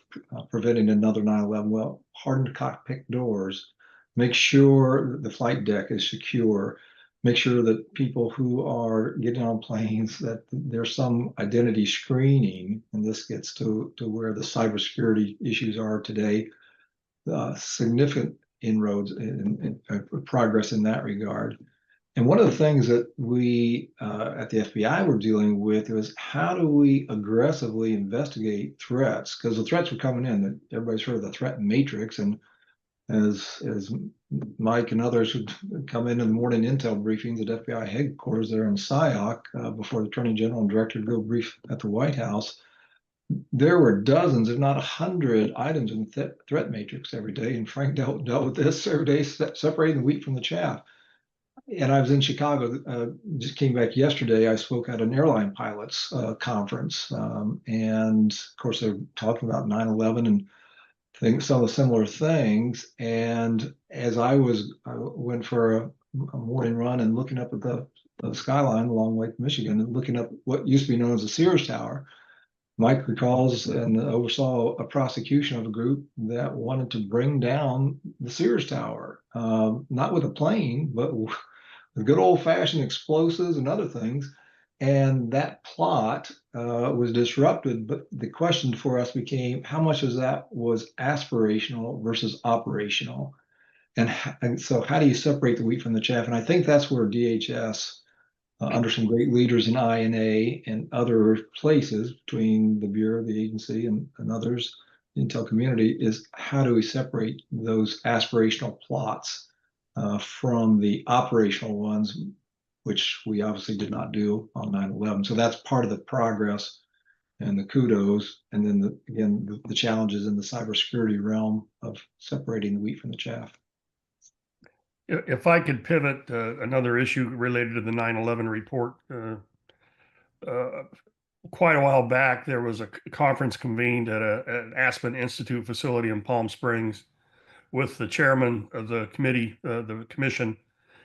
preventing another 9/11? Well, harden cockpit doors, make sure the flight deck is secure, make sure that people who are getting on planes, that there's some identity screening, and this gets to where the cybersecurity issues are today. Significant inroads and progress in that regard. And one of the things that we at the FBI were dealing with was how do we aggressively investigate threats? Because the threats were coming in. Everybody's heard of the threat matrix, and as Mike and others would come in the morning intel briefings at FBI headquarters there in SIOC before the Attorney General and Director go brief at the White House, there were dozens, if not 100 items in the threat matrix every day. And Frank dealt with this every day, separating the wheat from the chaff. And I was in Chicago, just came back yesterday. I spoke at an airline pilots conference. And of course, they're talking about 9/11 and some of the similar things. And as I went for a morning run and looking up at the skyline along Lake Michigan and looking up what used to be known as the Sears Tower. Mike recalls and oversaw a prosecution of a group that wanted to bring down the Sears Tower, not with a plane, but with good old-fashioned explosives and other things. And that plot was disrupted. But the question for us became, how much of that was aspirational versus operational? And so how do you separate the wheat from the chaff? And I think that's where DHS, under some great leaders in INA and other places between the Bureau, the agency, and others, the intel community, is how do we separate those aspirational plots from the operational ones, which we obviously did not do on 9/11. So that's part of the progress and the kudos. And then again, the challenges in the cybersecurity realm of separating the wheat from the chaff. If I could pivot another issue related to the 9/11 report, quite a while back, there was a conference convened at an Aspen Institute facility in Palm Springs with the chairman of the committee, the commission,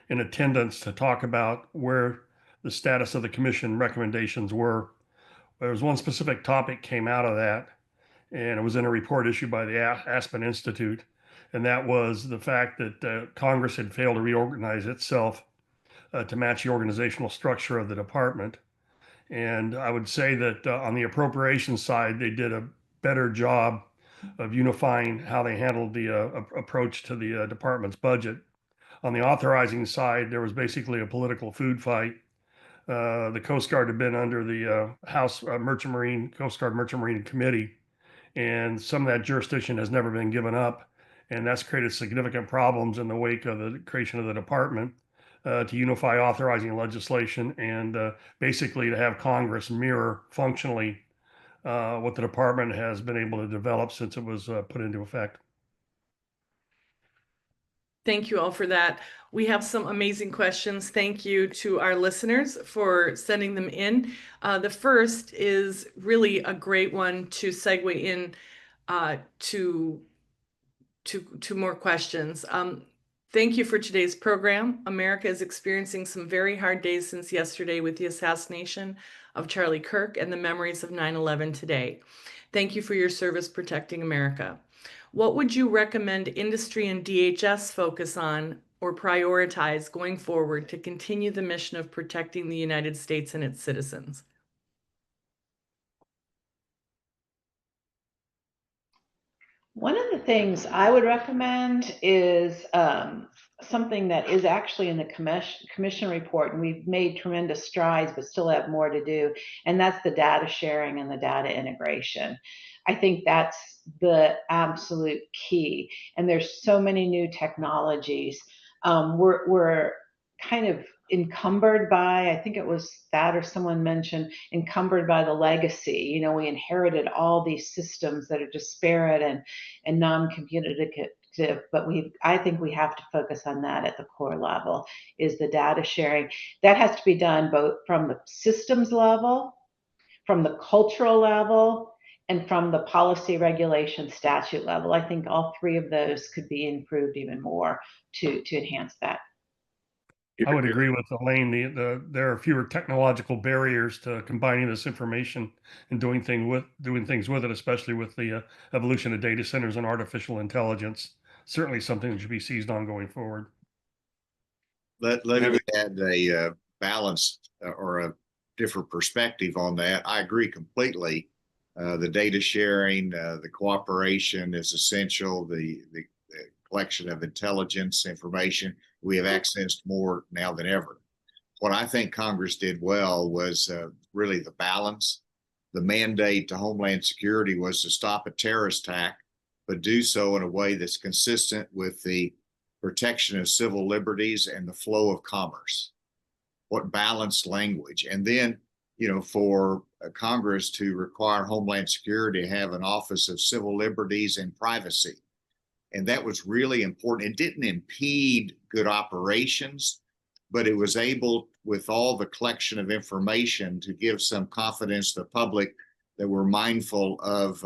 in attendance to talk about where the status of the commission recommendations were. There was one specific topic came out of that, and it was in a report issued by the Aspen Institute. And that was the fact that Congress had failed to reorganize itself to match the organizational structure of the department. And I would say that on the appropriations side, they did a better job of unifying how they handled the approach to the department's budget. On the authorizing side, there was basically a political food fight. The Coast Guard had been under the House Merchant Marine, Coast Guard Merchant Marine Committee, and some of that jurisdiction has never been given up. And that's created significant problems in the wake of the creation of the department to unify authorizing legislation and basically to have Congress mirror functionally what the department has been able to develop since it was put into effect. Thank you all for that. We have some amazing questions. Thank you to our listeners for sending them in. The first is really a great one to segue in to more questions. Thank you for today's program. America is experiencing some very hard days since yesterday with the assassination of Charlie Kirk and the memories of 9/11 today. Thank you for your service protecting America. What would you recommend industry and DHS focus on or prioritize going forward to continue the mission of protecting the United States and its citizens? One of the things I would recommend is something that is actually in the commission report, and we've made tremendous strides, but still have more to do, and that's the data sharing and the data integration. I think that's the absolute key, and there's so many new technologies. We're kind of encumbered by, I think it was that or someone mentioned, encumbered by the legacy. You know, we inherited all these systems that are disparate and non-communicative, but I think we have to focus on that at the core level, is the data sharing. That has to be done both from the systems level, from the cultural level, and from the policy, regulation, statute level. I think all three of those could be improved even more to enhance that. I would agree with Elaine. There are fewer technological barriers to combining this information and doing things with it, especially with the evolution of data centers and artificial intelligence. Certainly something that should be seized on going forward. Let me add a balanced or a different perspective on that. I agree completely. The data sharing, the cooperation is essential. The collection of intelligence information, we have access to more now than ever. What I think Congress did well was really the balance. The mandate to Homeland Security was to stop a terrorist attack, but do so in a way that's consistent with the protection of civil liberties and the flow of commerce. What balanced language. And then, you know, for Congress to require Homeland Security to have an Office of Civil Liberties and Privacy. And that was really important. It didn't impede good operations, but it was able, with all the collection of information, to give some confidence to the public that we're mindful of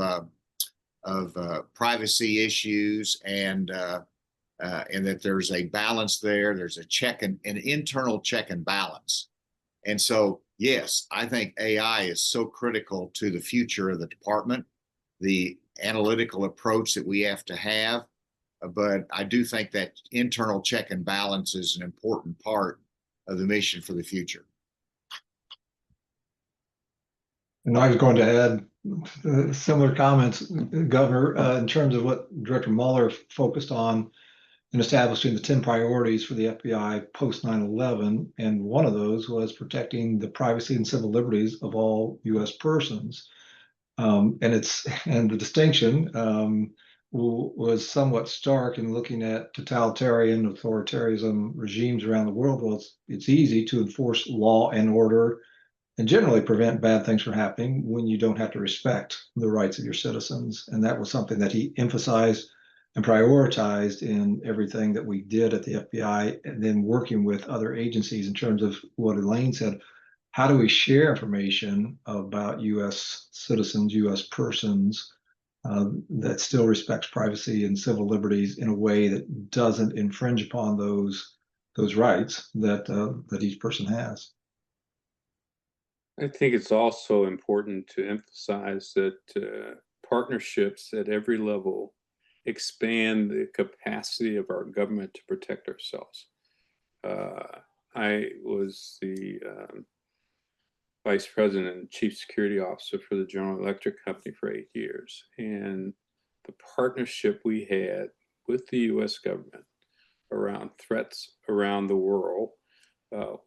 privacy issues and and that there's a balance there. There's an internal check and balance. And so, yes, I think AI is so critical to the future of the department, the analytical approach that we have to have. But I do think that internal check and balance is an important part of the mission for the future. And I was going to add similar comments, Governor, in terms of what Director Mueller focused on in establishing the 10 priorities for the FBI post 9/11. And one of those was protecting the privacy and civil liberties of all U.S. persons. And the distinction was somewhat stark in looking at totalitarian authoritarianism regimes around the world. Well, it's easy to enforce law and order and generally prevent bad things from happening when you don't have to respect the rights of your citizens. And that was something that he emphasized and prioritized in everything that we did at the FBI, and then working with other agencies in terms of what Elaine said. How do we share information about U.S. citizens, U.S. persons that still respects privacy and civil liberties in a way that doesn't infringe upon those rights that each person has? I think it's also important to emphasize that partnerships at every level expand the capacity of our government to protect ourselves. I was the Vice President and Chief Security Officer for the General Electric Company for 8 years. And the partnership we had with the US government around threats around the world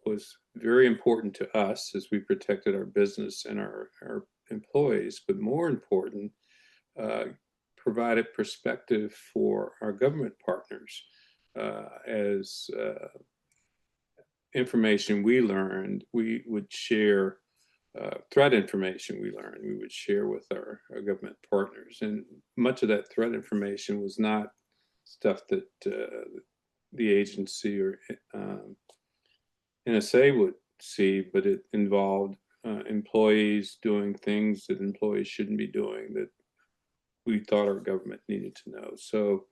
was very important to us as we protected our business and our employees, but more important, provided perspective for our government partners as information we learned, we would share threat information we learned, we would share with our government partners. And much of that threat information was not stuff that the agency or NSA would see, but it involved employees doing things that employees shouldn't be doing that we thought our government needed to know. So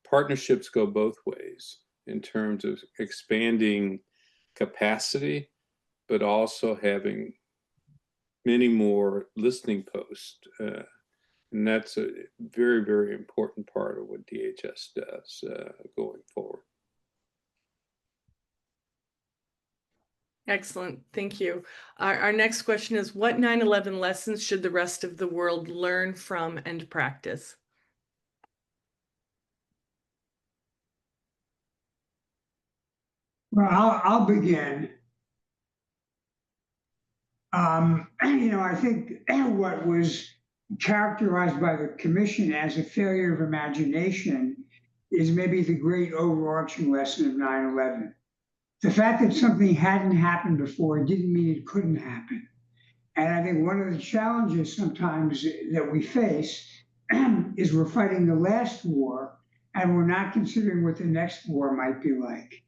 partnerships go both ways in terms of expanding capacity, but also having many more listening posts. And that's a very, very important part of what DHS does going forward. Excellent. Thank you. Our next question is, what 9/11 lessons should the rest of the world learn from and practice? Well, I'll begin. I think what was characterized by the commission as a failure of imagination is maybe the great overarching lesson of 9/11. The fact that something hadn't happened before didn't mean it couldn't happen. And I think one of the challenges sometimes that we face is we're fighting the last war and we're not considering what the next war might be like.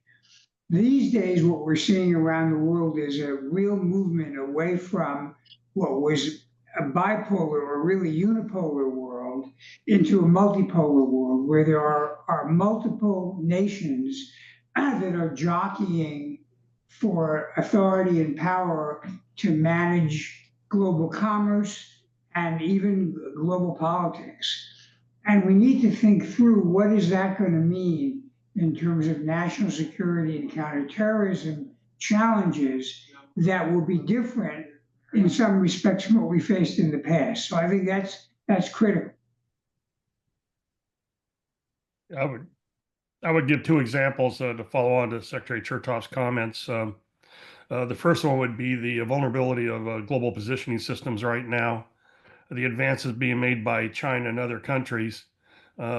These days, what we're seeing around the world is a real movement away from what was a bipolar or really unipolar world into a multipolar world where there are multiple nations that are jockeying for authority and power to manage global commerce and even global politics. And we need to think through what is that going to mean in terms of national security and counterterrorism challenges that will be different in some respects from what we faced in the past. So I think that's critical. I would give two examples to follow on to Secretary Chertoff's comments. The first one would be the vulnerability of global positioning systems right now, the advances being made by China and other countries,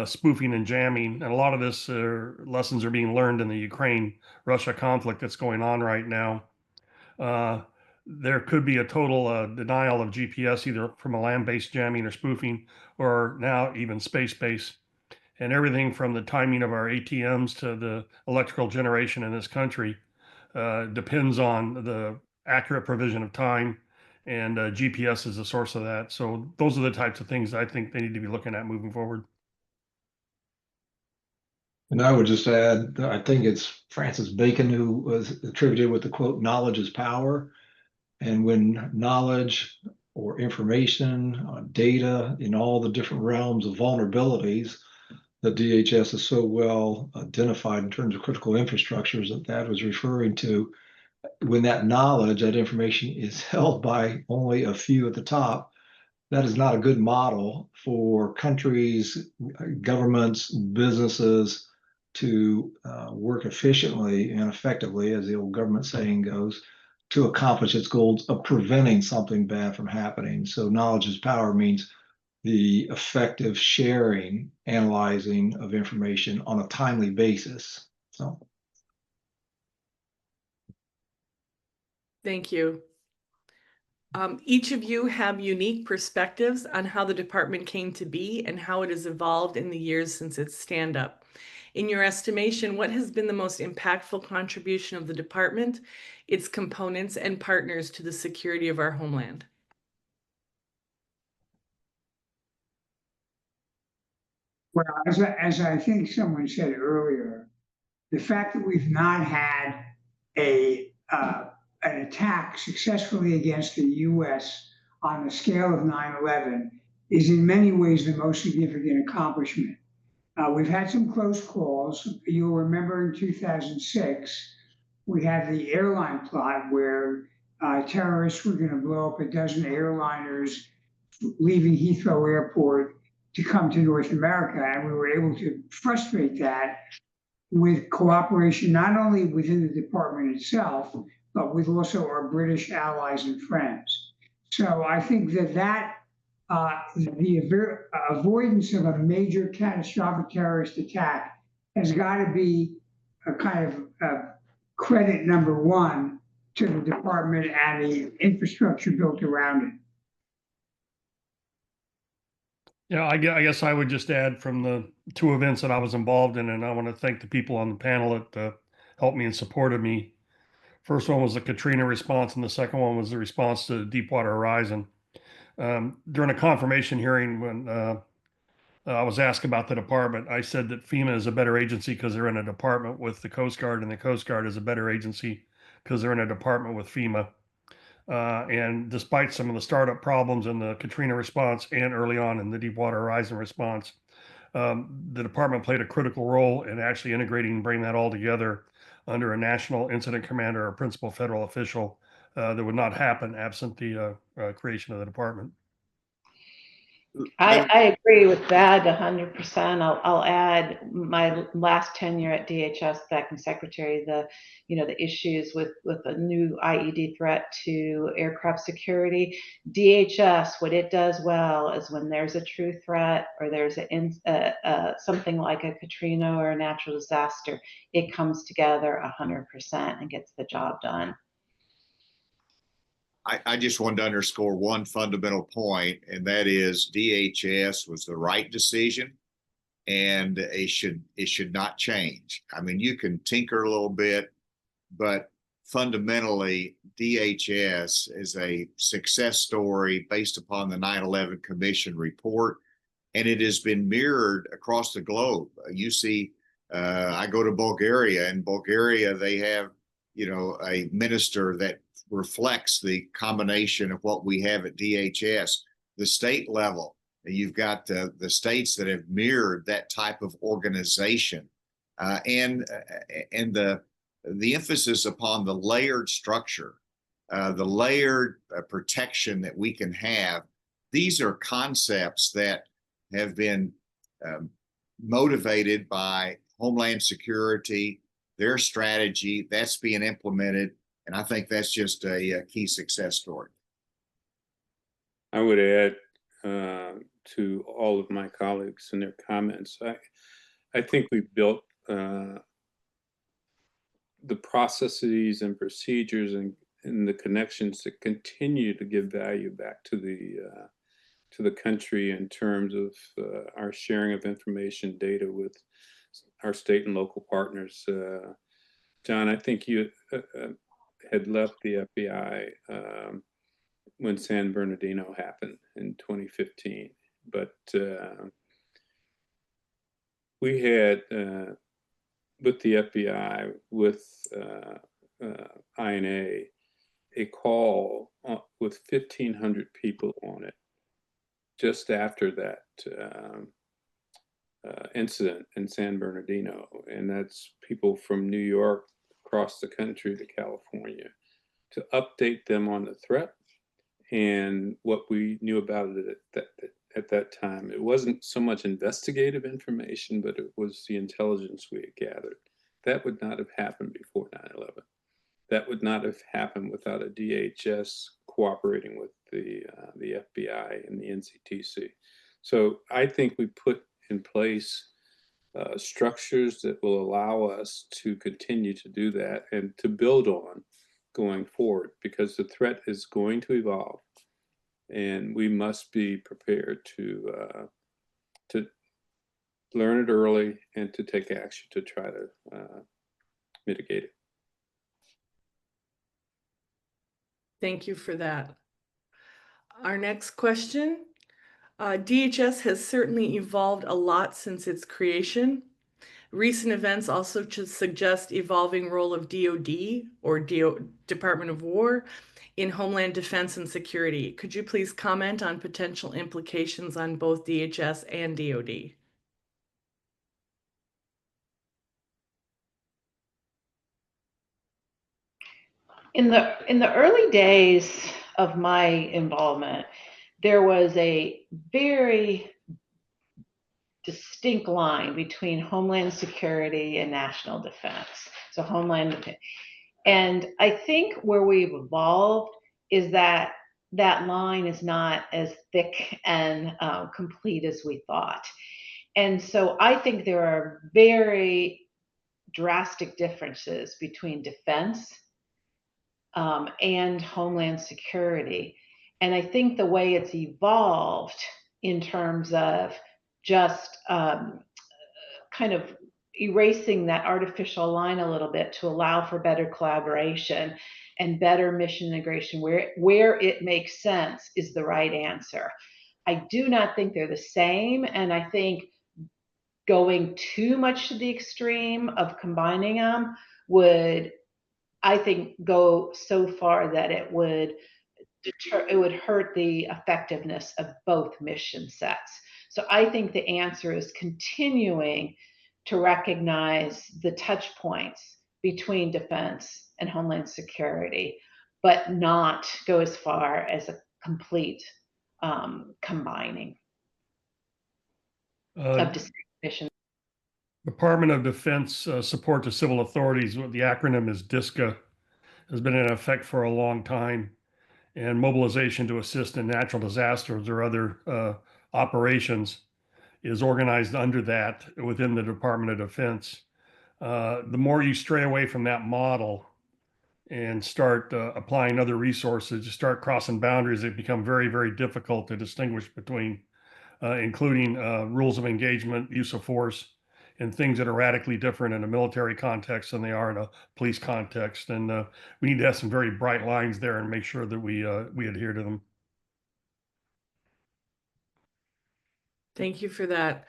spoofing and jamming. And a lot of this lessons are being learned in the Ukraine-Russia conflict that's going on right now. There could be a total denial of GPS, either from a land-based jamming or spoofing, or now even space-based. And everything from the timing of our ATMs to the electrical generation in this country depends on the accurate provision of time, and GPS is the source of that. So those are the types of things I think they need to be looking at moving forward. And I would just add, I think it's Francis Bacon who was attributed with the quote, knowledge is power. And when knowledge or information, data in all the different realms of vulnerabilities that DHS is so well identified in terms of critical infrastructures that was referring to, when that knowledge, that information is held by only a few at the top, that is not a good model for countries, governments, businesses to work efficiently and effectively, as the old government saying goes, to accomplish its goals of preventing something bad from happening. So knowledge is power means the effective sharing, analyzing of information on a timely basis. So. Thank you. Each of you have unique perspectives on how the department came to be and how it has evolved in the years since its stand-up. In your estimation, what has been the most impactful contribution of the department, its components, and partners to the security of our homeland? Well, as I think someone said earlier, the fact that we've not had an attack successfully against the U.S. on the scale of 9/11 is in many ways the most significant accomplishment. We've had some close calls. You'll remember in 2006, we had the airline plot where terrorists were going to blow up a dozen airliners leaving Heathrow Airport to come to North America. And we were able to frustrate that with cooperation, not only within the department itself, but with also our British allies and friends. So I think that the avoidance of a major catastrophic terrorist attack has got to be a kind of credit number one to the department and the infrastructure built around it. Yeah, I guess I would just add from the two events that I was involved in, and I want to thank the people on the panel that helped me and supported me. First one was the Katrina response, and the second one was the response to Deepwater Horizon. During a confirmation hearing, when I was asked about the department, I said that FEMA is a better agency because they're in a department with the Coast Guard, and the Coast Guard is a better agency because they're in a department with FEMA. And despite some of the startup problems in the Katrina response and early on in the Deepwater Horizon response, the department played a critical role in actually integrating and bringing that all together under a national incident commander or principal federal official that would not happen absent the creation of the department. I agree with that 100%. I'll add my last tenure at DHS, the acting secretary, the issues with a new IED threat to aircraft security. DHS, what it does well is when there's a true threat or there's something like a Katrina or a natural disaster, it comes together 100% and gets the job done. I just wanted to underscore one fundamental point, and that is DHS was the right decision, and it should not change. I mean, you can tinker a little bit, but fundamentally, DHS is a success story based upon the 9/11 Commission report, and it has been mirrored across the globe. You see, I go to Bulgaria, and Bulgaria, they have, a minister that reflects the combination of what we have at DHS. The state level, you've got the states that have mirrored that type of organization, and the emphasis upon the layered structure, the layered protection that we can have. These are concepts that have been motivated by Homeland Security, their strategy that's being implemented. And I think that's just a key success story. I would add to all of my colleagues and their comments. I think we've built the processes and procedures and the connections that continue to give value back to the country in terms of our sharing of information, data with our state and local partners. John, I think you had left the FBI when San Bernardino happened in 2015, but we had with the FBI, with INA, a call with 1,500 people on it just after that incident in San Bernardino. And that's people from New York across the country to California, to update them on the threat and what we knew about it at that time. It wasn't so much investigative information, but it was the intelligence we had gathered. That would not have happened before 9/11. That would not have happened without a DHS cooperating with the FBI and the NCTC. So I think we put in place structures that will allow us to continue to do that and to build on going forward, because the threat is going to evolve, and we must be prepared to learn it early and to take action to try to mitigate it. Thank you for that. Our next question. DHS has certainly evolved a lot since its creation. Recent events also suggest evolving role of DoD, or Department of War, in Homeland Defense and Security. Could you please comment on potential implications on both DHS and DoD? In the early days of my involvement, there was a very distinct line between Homeland Security and national defense. So Homeland Defense. And I think where we've evolved is that that line is not as thick and complete as we thought. And so I think there are very drastic differences between defense and Homeland Security. And I think the way it's evolved in terms of just kind of erasing that artificial line a little bit to allow for better collaboration and better mission integration where it makes sense is the right answer. I do not think they're the same, and I think going too much to the extreme of combining them would, I think, go so far that it would hurt the effectiveness of both mission sets. So I think the answer is continuing to recognize the touch points between defense and Homeland Security, but not go as far as a complete combining of distinct missions. Department of Defense support to civil authorities, what the acronym is DISCA, has been in effect for a long time, and mobilization to assist in natural disasters or other operations is organized under that within the Department of Defense. The more you stray away from that model and start applying other resources, you start crossing boundaries, it become very, very difficult to distinguish between, including rules of engagement, use of force, and things that are radically different in a military context than they are in a police context. And we need to have some very bright lines there and make sure that we adhere to them. Thank you for that.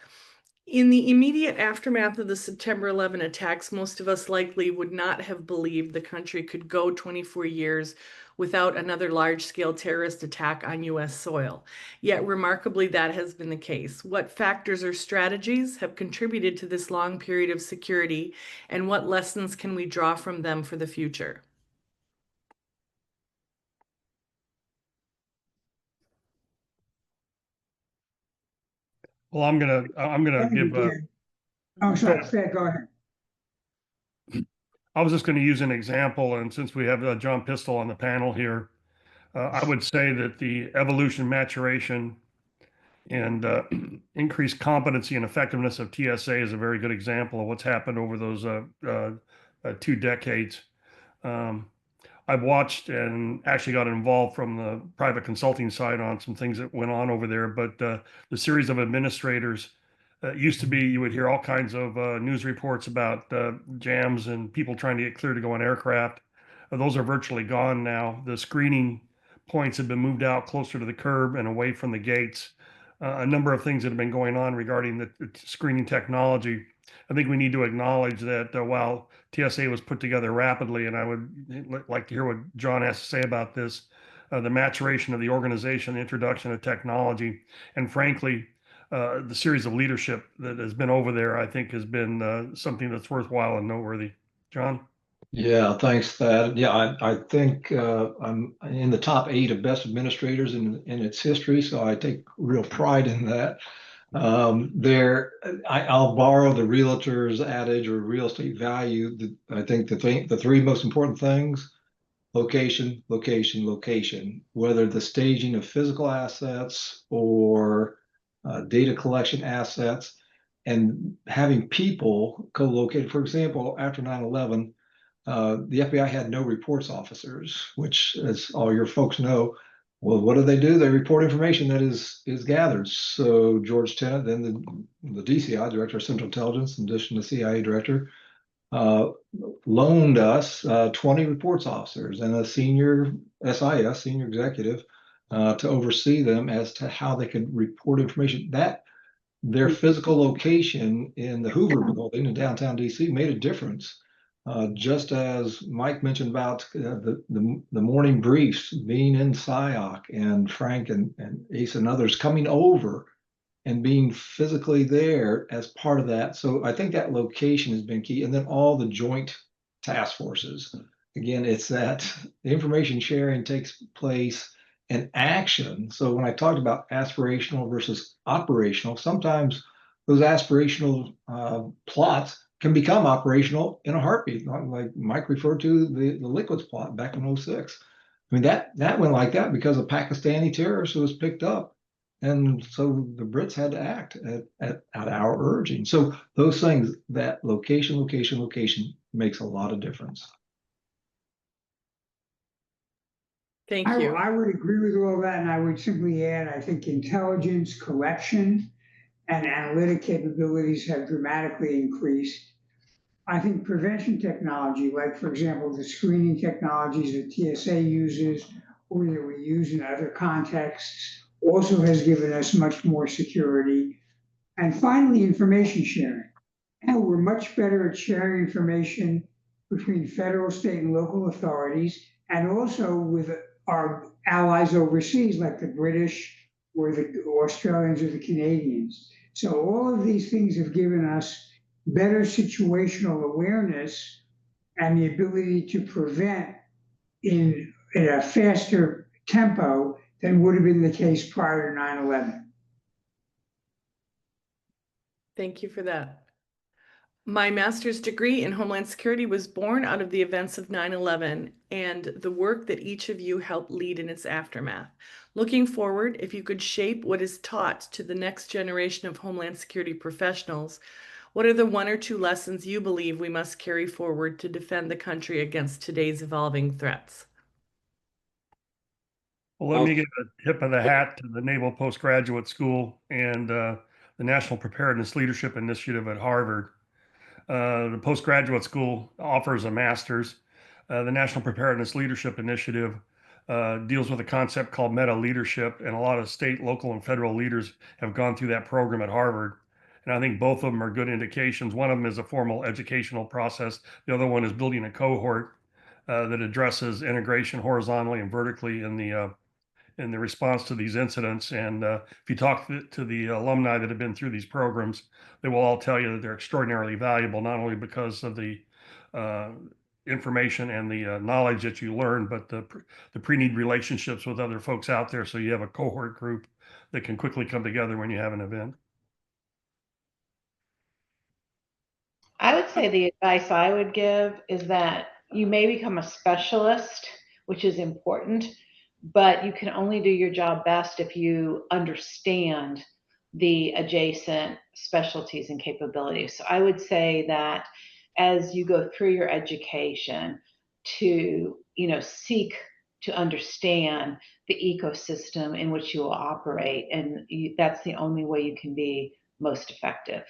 In the immediate aftermath of the September 11 attacks, most of us likely would not have believed the country could go 24 years without another large-scale terrorist attack on U.S. soil. Yet, remarkably, that has been the case. What factors or strategies have contributed to this long period of security, and what lessons can we draw from them for the future? Well, I'm gonna give. Oh, sorry, Fred, go ahead. I was just going to use an example, and since we have John Pistol on the panel here, I would say that the evolution, maturation, and increased competency and effectiveness of TSA is a very good example of what's happened over those 2 decades. I've watched and actually got involved from the private consulting side on some things that went on over there, but the series of administrators, used to be, you would hear all kinds of news reports about jams and people trying to get clear to go on aircraft. Those are virtually gone now. The screening points have been moved out closer to the curb and away from the gates. A number of things that have been going on regarding the screening technology I think we need to acknowledge that while TSA was put together rapidly, and I would like to hear what John has to say about this, the maturation of the organization, the introduction of technology, and frankly, the series of leadership that has been over there, I think has been something that's worthwhile and noteworthy. John? Yeah, thanks, Thad. Yeah, I think I'm in the top 8 of best administrators in its history, so I take real pride in that. I'll borrow the realtor's adage or real estate value. I think the 3 most important things: location, location, location. Whether the staging of physical assets or data collection assets, and having people co-located. For example, after 9/11. The FBI had no reports officers, which, as all your folks know, well, what do? They report information that is gathered. So George Tenet, then the DCI, Director of Central Intelligence, in addition to CIA Director, loaned us 20 reports officers and a senior SIS, senior executive, to oversee them as to how they could report information. That their physical location in the Hoover building in downtown DC made a difference. Just as Mike mentioned about the morning briefs being in SIOC, and Frank and Ace and others coming over and being physically there as part of that. So I think that location has been key. And then all the joint task forces. Again, it's that information sharing takes place and action. So when I talked about aspirational versus operational, sometimes those aspirational plots can become operational in a heartbeat, like Mike referred to the liquids plot back in 06. I mean, that went like that because a Pakistani terrorist was picked up. And so the Brits had to act at our urging. So those things, that location, location, location makes a lot of difference. Thank you. I would agree with all that, and I would simply add, I think intelligence collection and analytic capabilities have dramatically increased. I think prevention technology, like for example, the screening technologies that TSA uses or that we use in other contexts, also has given us much more security. And finally, information sharing. And we're much better at sharing information between federal, state, and local authorities, and also with our allies overseas, like the British or the Australians or the Canadians. So all of these things have given us better situational awareness and the ability to prevent in a faster tempo than would have been the case prior to 9/11. Thank you for that. My master's degree in Homeland Security was born out of the events of 9/11 and the work that each of you helped lead in its aftermath. Looking forward, if you could shape what is taught to the next generation of Homeland Security professionals, what are the 1 or 2 lessons you believe we must carry forward to defend the country against today's evolving threats? Well, let me give a tip of the hat to the Naval Postgraduate School and the National Preparedness Leadership Initiative at Harvard. The postgraduate school offers a master's. The National Preparedness Leadership Initiative deals with a concept called meta leadership, and a lot of state, local, and federal leaders have gone through that program at Harvard. And I think both of them are good indications. One of them is a formal educational process. The other one is building a cohort that addresses integration horizontally and vertically in the response to these incidents. And if you talk to the alumni that have been through these programs, they will all tell you that they're extraordinarily valuable, not only because of the information and the knowledge that you learn, but the pre-need relationships with other folks out there. So you have a cohort group that can quickly come together when you have an event. I would say the advice I would give is that you may become a specialist, which is important, but you can only do your job best if you understand the adjacent specialties and capabilities. So I would say that as you go through your education to, seek to understand the ecosystem in which you will operate, and that's the only way you can be most effective.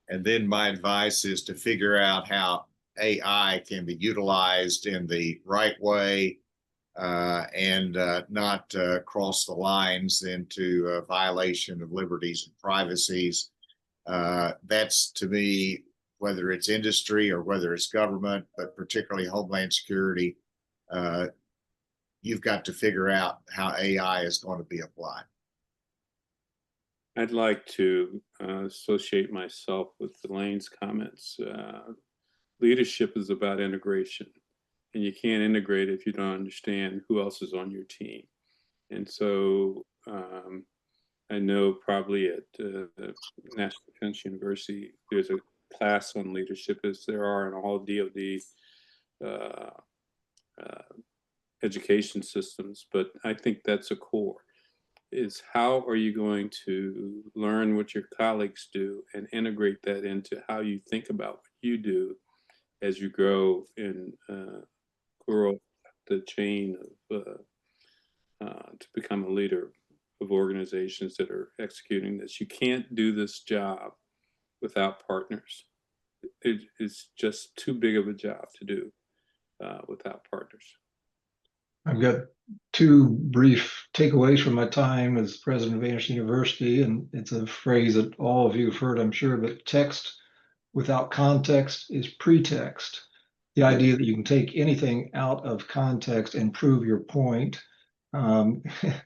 And then my advice is to figure out how AI can be utilized in the right way and not cross the lines into violation of liberties and privacies. That's to me, whether it's industry or whether it's government, but particularly Homeland Security, you've got to figure out how AI is going to be applied. I'd like to associate myself with Elaine's comments. Leadership is about integration, and you can't integrate if you don't understand who else is on your team. And so I know probably at National Defense University, there's a class on leadership, as there are in all DoD education systems, but I think that's a core. Is how are you going to learn what your colleagues do and integrate that into how you think about what you do as you grow and grow the chain of to become a leader of organizations that are executing this. You can't do this job without partners. It's just too big of a job to do without partners. I've got two brief takeaways from my time as president of Anderson University, and it's a phrase that all of you have heard, I'm sure, but text without context is pretext. The idea that you can take anything out of context and prove your point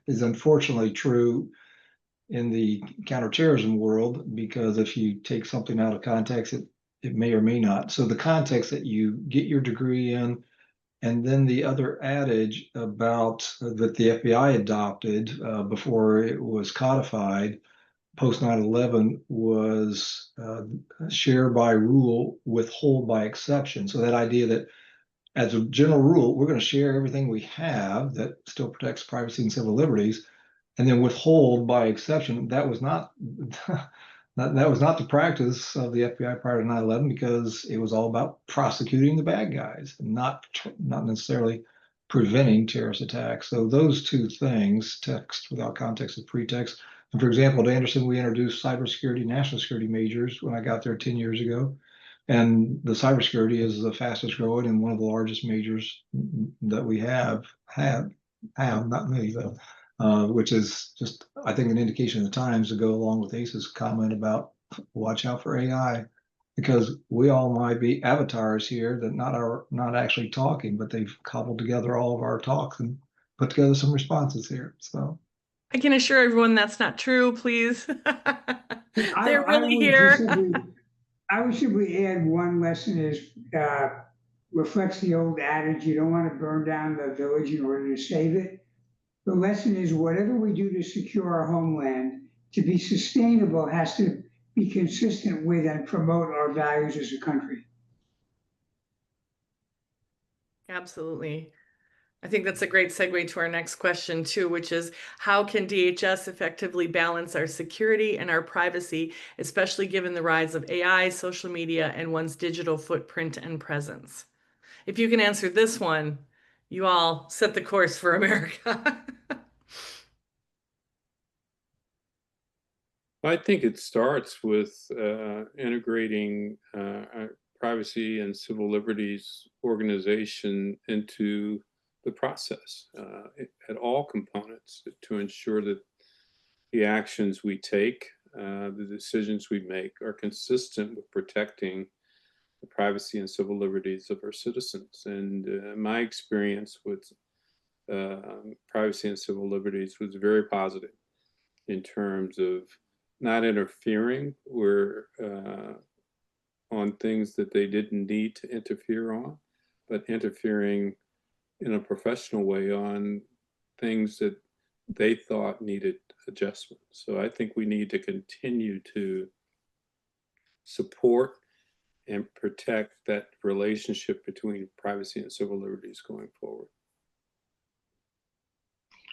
is unfortunately true in the counterterrorism world, because if you take something out of context, it may or may not. So the context that you get your degree in, and then the other adage about that the FBI adopted before it was codified post 9/11 was share by rule, withhold by exception. So that idea that as a general rule, we're going to share everything we have that still protects privacy and civil liberties, and then withhold by exception. That was not that was not the practice of the FBI prior to 9/11, because it was all about prosecuting the bad guys and not necessarily preventing terrorist attacks. So those two things, text without context is pretext. And for example, at Anderson, we introduced cybersecurity, national security majors when I got there 10 years ago. And the cybersecurity is the fastest growing and one of the largest majors that we have, not me though. Which is just, I think, an indication of the times to go along with Ace's comment about watch out for AI, because we all might be avatars here that not actually talking, but they've cobbled together all of our talks and put together some responses here. So I can assure everyone that's not true, please. They're really here. I would simply add one lesson is reflects the old adage, you don't want to burn down the village in order to save it. The lesson is whatever we do to secure our homeland, to be sustainable, has to be consistent with and promote our values as a country. Absolutely. I think that's a great segue to our next question too, which is how can DHS effectively balance our security and our privacy, especially given the rise of AI, social media, and one's digital footprint and presence? If you can answer this one, you all set the course for America. I think it starts with integrating privacy and civil liberties organization into the process at all components to ensure that the actions we take, the decisions we make are consistent with protecting the privacy and civil liberties of our citizens. And my experience with privacy and civil liberties was very positive in terms of not interfering on things that they didn't need to interfere on, but interfering in a professional way on things that they thought needed adjustment. So I think we need to continue to support and protect that relationship between privacy and civil liberties going forward.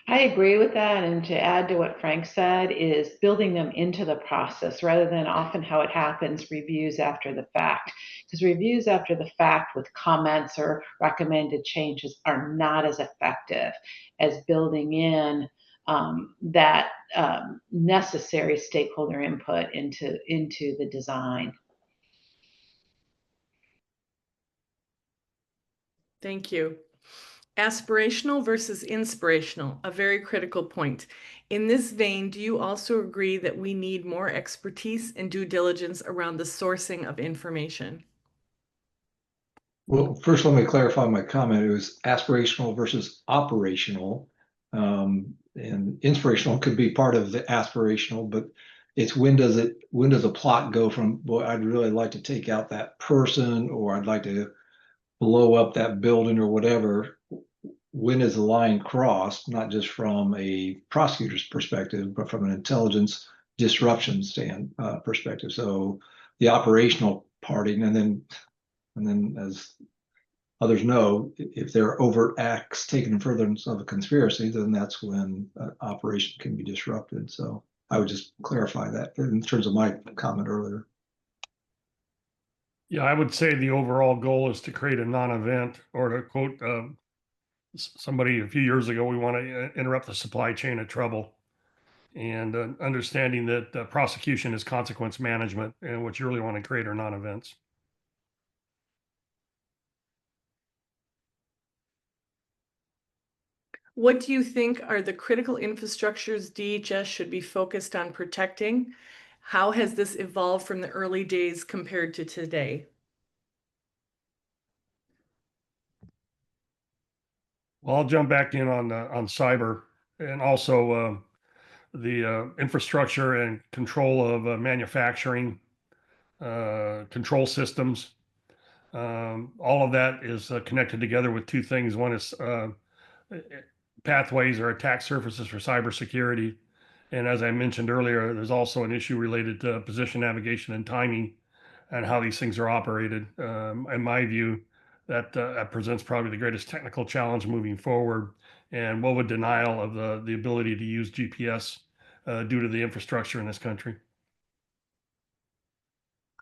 I agree with that. And to add to what Frank said is building them into the process rather than often how it happens, reviews after the fact. Because reviews after the fact with comments or recommended changes are not as effective as building in that necessary stakeholder input into the design. Thank you. Aspirational versus inspirational, a very critical point. In this vein, do you also agree that we need more expertise and due diligence around the sourcing of information? Well, first, let me clarify my comment. It was aspirational versus operational. And inspirational could be part of the aspirational, but it's when does a plot go from, boy, I'd really like to take out that person, or I'd like to blow up that building or whatever. When is the line crossed, not just from a prosecutor's perspective, but from an intelligence disruption perspective. So the operational parting, and then as others know, if there are overt acts taken in furtherance of a conspiracy, then that's when operation can be disrupted. So I would just clarify that in terms of my comment earlier. Yeah, I would say the overall goal is to create a non-event, or to quote somebody a few years ago, we want to interrupt the supply chain of trouble. And understanding that prosecution is consequence management, and what you really want to create are non-events. What do you think are the critical infrastructures DHS should be focused on protecting? How has this evolved from the early days compared to today? Well, I'll jump back in on cyber, and also the infrastructure and control of manufacturing, control systems. All of that is connected together with two things. One is pathways or attack surfaces for cybersecurity. And as I mentioned earlier, there's also an issue related to position navigation and timing and how these things are operated. In my view, that presents probably the greatest technical challenge moving forward. And what would denial of the ability to use GPS due to the infrastructure in this country?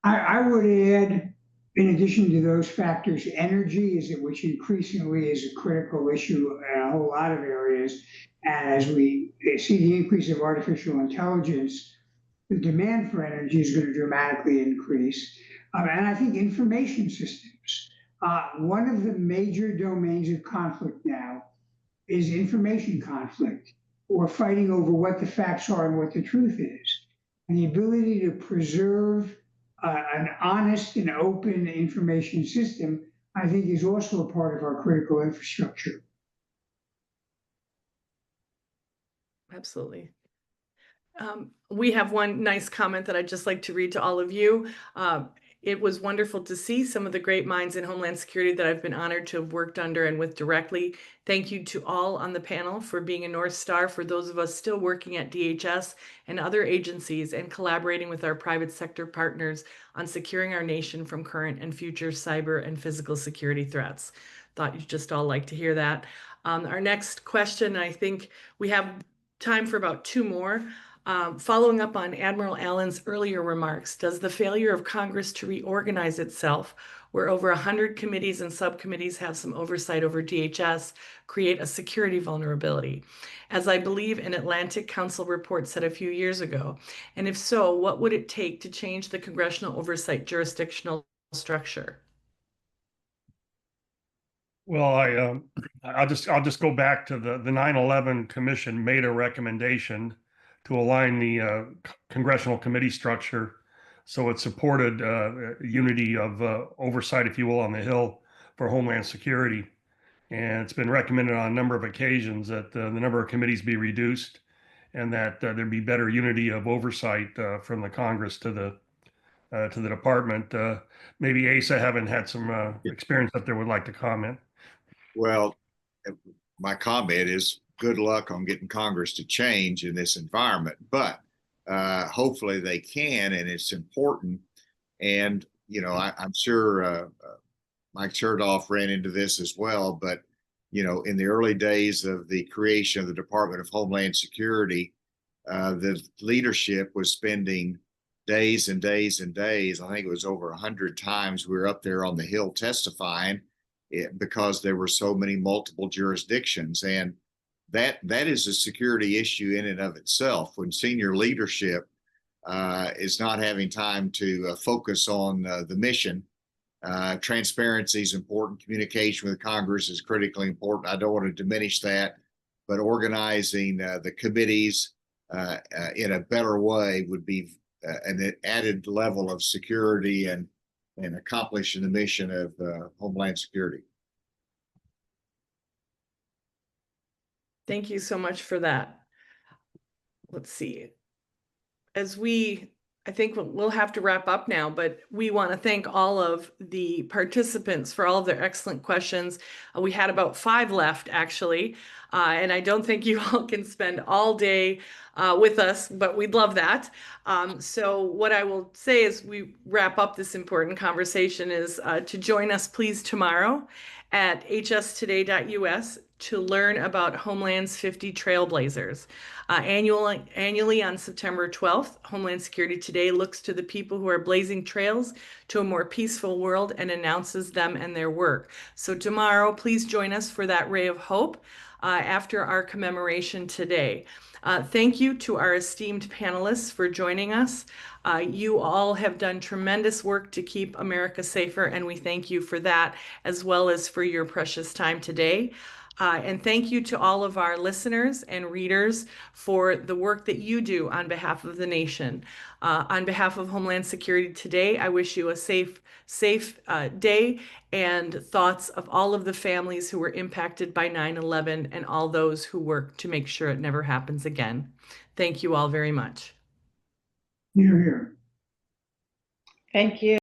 I would add, in addition to those factors, energy which increasingly is a critical issue in a whole lot of areas. And as we see the increase of artificial intelligence, the demand for energy is going to dramatically increase. And I think information systems. One of the major domains of conflict now is information conflict, or fighting over what the facts are and what the truth is. And the ability to preserve an honest and open information system, I think, is also a part of our critical infrastructure. Absolutely. We have one nice comment that I'd just like to read to all of you. It was wonderful to see some of the great minds in Homeland Security that I've been honored to have worked under and with directly. Thank you to all on the panel for being a North Star for those of us still working at DHS and other agencies and collaborating with our private sector partners on securing our nation from current and future cyber and physical security threats. Thought you'd just all like to hear that. Our next question, I think we have time for about two more. Following up on Admiral Allen's earlier remarks, does the failure of Congress to reorganize itself, where over 100 committees and subcommittees have some oversight over DHS, create a security vulnerability, as I believe an Atlantic Council report said a few years ago? And if so, what would it take to change the congressional oversight jurisdictional structure? Well, I'll just go back to the 9/11 Commission made a recommendation to align the congressional committee structure, so it supported unity of oversight, if you will, on the Hill for Homeland Security. And it's been recommended on a number of occasions that the number of committees be reduced, and that there be better unity of oversight from the Congress to the department. Maybe Asa haven't had some experience up there, would like to comment. Well, my comment is good luck on getting Congress to change in this environment, but hopefully they can, and it's important. And, you know, I'm sure Mike Chertoff ran into this as well, but, you know, in the early days of the creation of the Department of Homeland Security, the leadership was spending days and days and days. I think it was over 100 times we were up there on the Hill testifying, because there were so many multiple jurisdictions. And that is a security issue in and of itself, when senior leadership is not having time to focus on the mission Transparency is important. Communication with Congress is critically important. I don't want to diminish that, but organizing the committees in a better way would be an added level of security and accomplishing the mission of Homeland Security. Thank you so much for that. Let's see. I think we'll have to wrap up now, but we want to thank all of the participants for all of their excellent questions. We had about 5 left, actually, and I don't think you all can spend all day with us, but we'd love that. So what I will say as we wrap up this important conversation is to join us, please, tomorrow at hstoday.us to learn about Homeland's 50 Trailblazers. Annually on September 12th, Homeland Security Today looks to the people who are blazing trails to a more peaceful world and announces them and their work. So tomorrow, please join us for that ray of hope after our commemoration today. Thank you to our esteemed panelists for joining us. You all have done tremendous work to keep America safer, and we thank you for that, as well as for your precious time today. And thank you to all of our listeners and readers for the work that you do on behalf of the nation. On behalf of Homeland Security Today, I wish you a safe day, and thoughts of all of the families who were impacted by 9/11 and all those who work to make sure it never happens again. Thank you all very much. Here, here. Thank you.